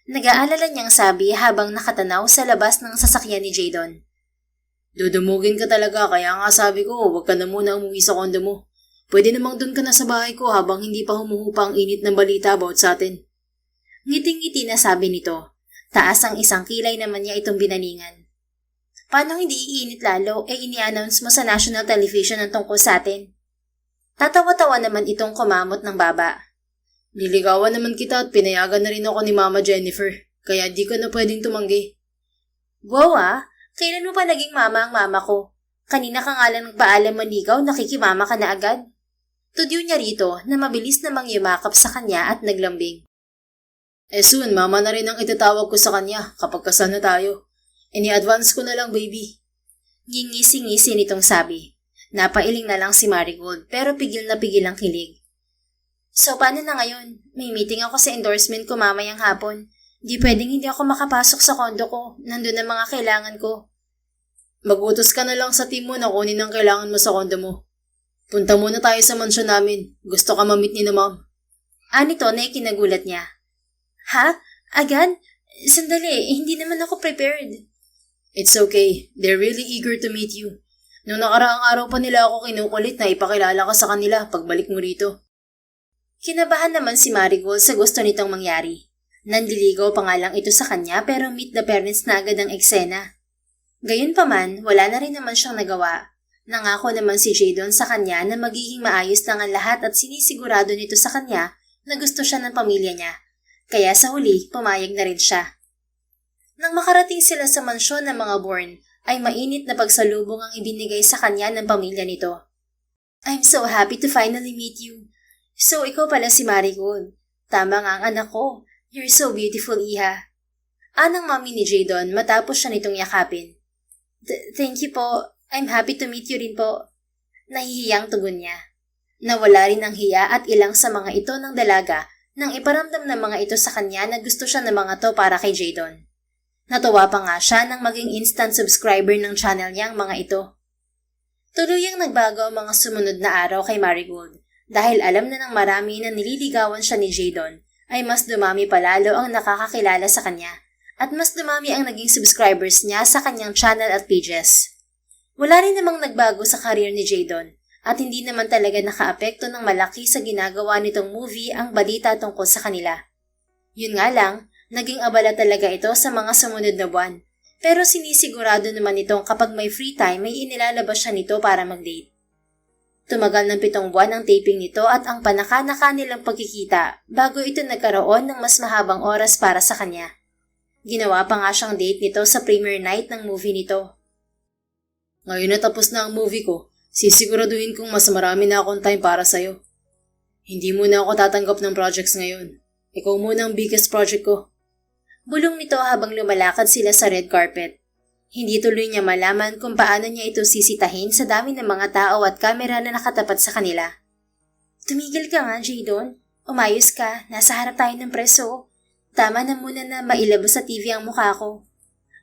Nag-aalala niyang sabi habang nakatanaw sa labas ng sasakyan ni Jadon. Dudumugin ka talaga kaya nga sabi ko huwag ka na muna umuwi sa kondo mo. Pwede namang dun ka na sa bahay ko habang hindi pa humuhupa ang init ng balita about sa atin. Ngiting-ngiti na sabi nito. Taas ang isang kilay naman niya itong binaningan. Paano hindi iinit lalo ini-announce mo sa national television ang tungkol sa atin? Tatawa-tawa naman itong kumamot ng baba. Niligawan naman kita at pinayagan na rin ako ni Mama Jennifer, kaya di ka na pwedeng tumanggi. Wow kailan mo pa naging mama ang mama ko? Kanina ka nga lang nagpaalam manigaw, nakikimama ka na agad. Tudyo niya rito na mabilis namang yumakap sa kanya at naglambing. Soon, mama na rin ang itatawag ko sa kanya kapag kasal na tayo. Ini-advance ko na lang, baby. Ngingisi-ngisi nitong sabi. Napailing na lang si Marigold pero pigil na pigil ang kilig. So paano na ngayon? May meeting ako sa endorsement ko mamayang hapon. Di pwedeng hindi ako makapasok sa kondo ko. Nandun ang mga kailangan ko. Mag-utos ka na lang sa team mo na kunin ang kailangan mo sa kondo mo. Punta muna tayo sa mansyon namin. Gusto ka ma-meet ni na ma'am. Nito na ikinagulat niya. Ha? Agad? Sandali, hindi naman ako prepared. It's okay. They're really eager to meet you. Noong nakaraang araw pa nila ako kinukulit na ipakilala ka sa kanila pagbalik mo rito. Kinabahan naman si Marigold sa gusto nitong mangyari. Nandiligaw pa nga lang ito sa kanya pero meet the parents na agad ang eksena. Gayunpaman, wala na rin naman siyang nagawa. Nangako naman si Jadon sa kanya na magiging maayos lang ang lahat at sinisigurado nito sa kanya na gusto siya ng pamilya niya. Kaya sa huli, pumayag na rin siya. Nang makarating sila sa mansyon ng mga Bourne, ay mainit na pagsalubong ang ibinigay sa kanya ng pamilya nito. I'm so happy to finally meet you. So, ikaw pala si Marigold. Tama nga ang anak ko. You're so beautiful, Iha. Anang mami ni Jadon matapos siya nitong yakapin. Thank you po. I'm happy to meet you rin po. Nahihiyang tugon niya. Nawala rin ang hiya at ilang sa mga ito ng dalaga nang iparamdam ng mga ito sa kanya na gusto siya ng mga to para kay Jadon. Natuwa pa nga siya nang maging instant subscriber ng channel niya ang mga ito. Tuluyang nagbago ang mga sumunod na araw kay Marigold dahil alam na ng marami na nililigawan siya ni Jadon ay mas dumami palalo ang nakakakilala sa kanya at mas dumami ang naging subscribers niya sa kanyang channel at pages. Wala rin namang nagbago sa career ni Jadon at hindi naman talaga nakaapekto ng malaki sa ginagawa nitong movie ang balita tungkol sa kanila. Yun nga lang, naging abala talaga ito sa mga sumunod na buwan. Pero sinisigurado naman itong kapag may free time may inilalabas siya nito para mag-date. Tumagal ng 7 buwan ang taping nito at ang panaka-naka nilang pagkikita bago ito nagkaroon ng mas mahabang oras para sa kanya. Ginawa pa nga siyang date nito sa premiere night ng movie nito. Ngayon na tapos na ang movie ko, sisiguraduhin kong mas marami na akong time para sa'yo. Hindi muna ako tatanggap ng projects ngayon. Ikaw muna ang biggest project ko. Bulong nito habang lumalakad sila sa red carpet. Hindi tuloy niya malaman kung paano niya ito sisitahin sa dami ng mga tao at kamera na nakatapat sa kanila. Tumigil ka nga, Jadon. Umayos ka, nasa harap tayo ng preso. Tama na muna na mailabas sa TV ang mukha ko.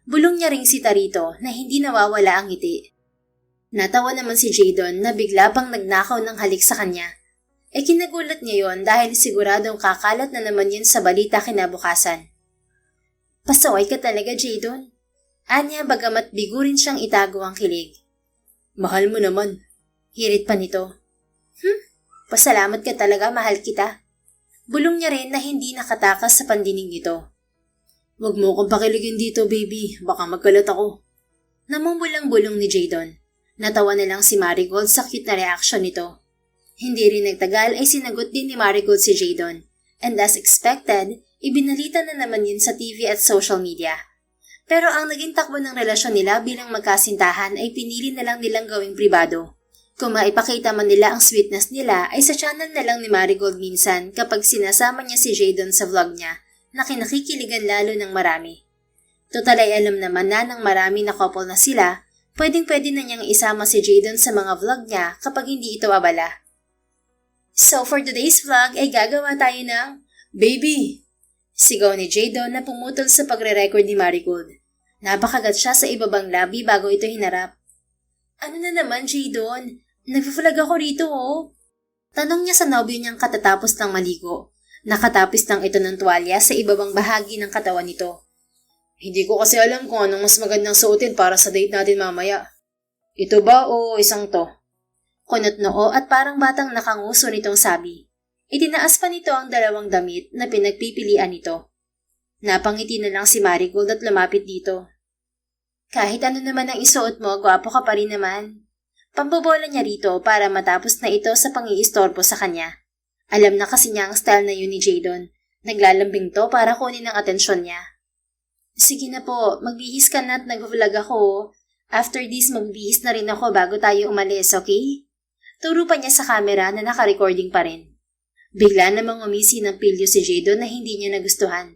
Bulong niya ring si Tarito na hindi nawawala ang ngiti. Natawa naman si Jadon na bigla pang nagnakaw ng halik sa kanya. Kinagulat niya yon dahil siguradong kakalat na naman yun sa balita kinabukasan. Pasaway ka talaga, Jadon. Anya bagamat bigurin siyang itago ang kilig. Mahal mo naman. Hirit pa nito. Pasalamat ka talaga, mahal kita. Bulong niya rin na hindi nakatakas sa pandinig nito. Huwag mo akong pakiligin dito, baby. Baka magkalat ako. Namumbulang-bulong ni Jadon. Natawa na lang si Marigold sa cute na reaksyon nito. Hindi rin nagtagal ay sinagot din ni Marigold si Jadon. And as expected, ibinalita na naman yun sa TV at social media. Pero ang naging takbo ng relasyon nila bilang magkasintahan ay pinili na lang nilang gawing pribado. Kung maipakita man nila ang sweetness nila ay sa channel na lang ni Marigold minsan kapag sinasama niya si Jadon sa vlog niya na kinakikiligan lalo ng marami. Total ay alam naman na ng marami na couple na sila, pwedeng-pwede na niyang isama si Jadon sa mga vlog niya kapag hindi ito abala. So for today's vlog ay gagawa tayo ng Baby! Sigaw ni Jadon na pumutol sa pagre-record ni Marigold. Napakagat siya sa ibabang labi bago ito hinarap. Ano na naman, Jadon? Nag-vlog ako rito, oh. Tanong niya sa nobyo niyang katatapos ng maligo. Nakatapis lang ito ng tuwalya sa ibabang bahagi ng katawan nito. Hindi ko kasi alam kung anong mas magandang suotin para sa date natin mamaya. Ito ba o isang to? Kunot noo at parang batang nakanguso nitong sabi. Itinaas pa nito ang dalawang damit na pinagpipilian nito. Napangiti na lang si Marigold at lumapit dito. Kahit ano naman ang isuot mo, gwapo ka pa rin naman. Pambobola niya rito para matapos na ito sa pangiistorbo sa kanya. Alam na kasi niya ang style na yun ni Jadon. Naglalambing to para kunin ang atensyon niya. Sige na po, magbihis ka na at nag-vlog ako. After this, magbihis na rin ako bago tayo umalis, okay? Turo pa niya sa camera na naka-recording pa rin. Bigla namang umisi ng pilyo si Jadon na hindi niya nagustuhan.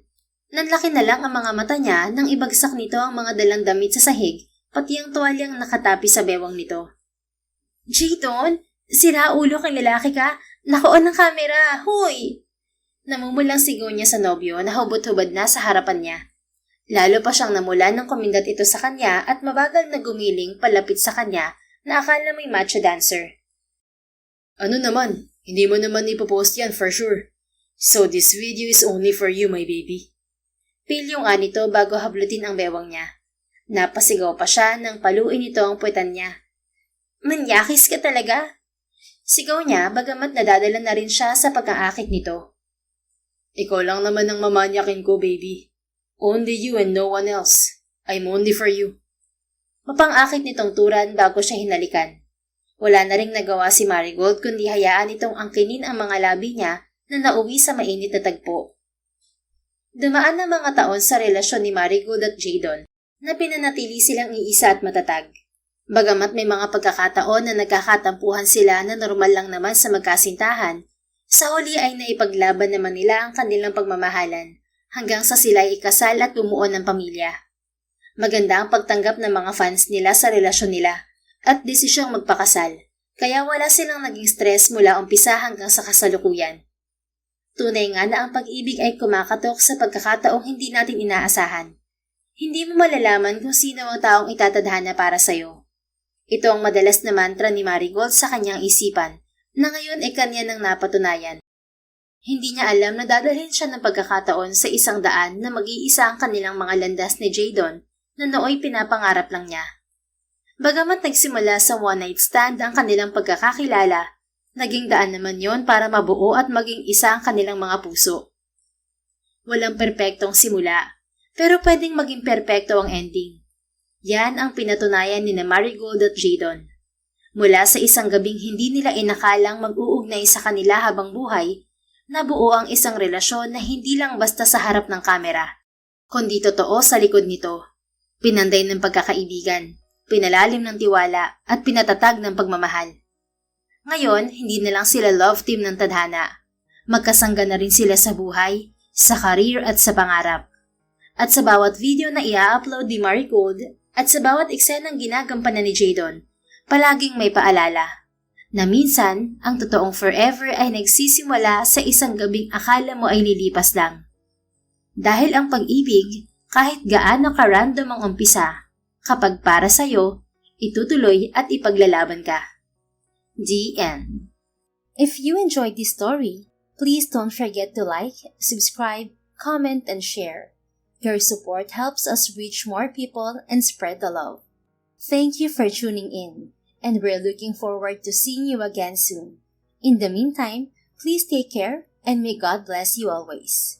Nanlaki na lang ang mga mata niya nang ibagsak nito ang mga dalang damit sa sahig, pati ang tuwalyang nakatapi sa bewang nito. Jadon, sira ulo kang lalaki ka? Nakuon ang kamera, huy! Namumulang sigaw niya sa nobyo na hubot-hubad na sa harapan niya. Lalo pa siyang namula nang kumindat ito sa kanya at mabagal na gumiling palapit sa kanya na akala may macho dancer. Ano naman? Hindi mo naman ipopost yan for sure. So this video is only for you, my baby. Pilyong nito bago hablutin ang bewang niya. Napasigaw pa siya nang paluin nito ang puwetan niya. Manyakis ka talaga? Sigaw niya bagamat nadadala na rin siya sa pag-aakit nito. Ikaw lang naman ang mamanyakin ko, baby. Only you and no one else. I'm only for you. Mapang-akit nitong turan bago siya hinalikan. Wala na ring nagawa si Marigold kundi hayaan itong angkinin ang mga labi niya na nauwi sa mainit na tagpo. Dumaan ang mga taon sa relasyon ni Marigold at Jadon na pinanatili silang iisa at matatag. Bagamat may mga pagkakataon na nagkakatampuhan sila na normal lang naman sa magkasintahan, sa huli ay naipaglaban naman nila ang kanilang pagmamahalan hanggang sa sila ay ikasal at bumuo ng pamilya. Maganda ang pagtanggap ng mga fans nila sa relasyon nila at desisyong magpakasal, kaya wala silang naging stress mula umpisa hanggang sa kasalukuyan. Tunay nga na ang pag-ibig ay kumakatok sa pagkakataong hindi natin inaasahan. Hindi mo malalaman kung sino ang taong itatadhana para sa'yo. Ito ang madalas na mantra ni Marigold sa kanyang isipan na ngayon ay kanya nang napatunayan. Hindi niya alam na dadalhin siya ng pagkakataon sa isang daan na mag-iisa ang kanilang mga landas ni Jadon na nooy pinapangarap lang niya. Bagamat nagsimula sa one-night stand ang kanilang pagkakakilala, naging daan naman yon para mabuo at maging isa ang kanilang mga puso. Walang perpektong simula, pero pwedeng maging perpekto ang ending. Yan ang pinatunayan ni Marigold at Jadon. Mula sa isang gabing hindi nila inakalang mag-uugnay sa kanila habang buhay, nabuo ang isang relasyon na hindi lang basta sa harap ng kamera, kundi totoo sa likod nito. Pinanday ng pagkakaibigan, pinalalim ng tiwala at pinatatag ng pagmamahal. Ngayon, hindi na lang sila love team ng tadhana. Magkasangga na rin sila sa buhay, sa career at sa pangarap. At sa bawat video na i-upload ni Marigold at sa bawat eksenang ginagampanan ni Jadon, palaging may paalala na minsan ang totoong forever ay nagsisimula sa isang gabing akala mo ay lilipas lang. Dahil ang pag-ibig, kahit gaano ka-random ang umpisa, kapag para sa'yo, itutuloy at ipaglalaban ka. The end. If you enjoyed this story, please don't forget to like, subscribe, comment, and share. Your support helps us reach more people and spread the love. Thank you for tuning in, and we're looking forward to seeing you again soon. In the meantime, please take care and may God bless you always.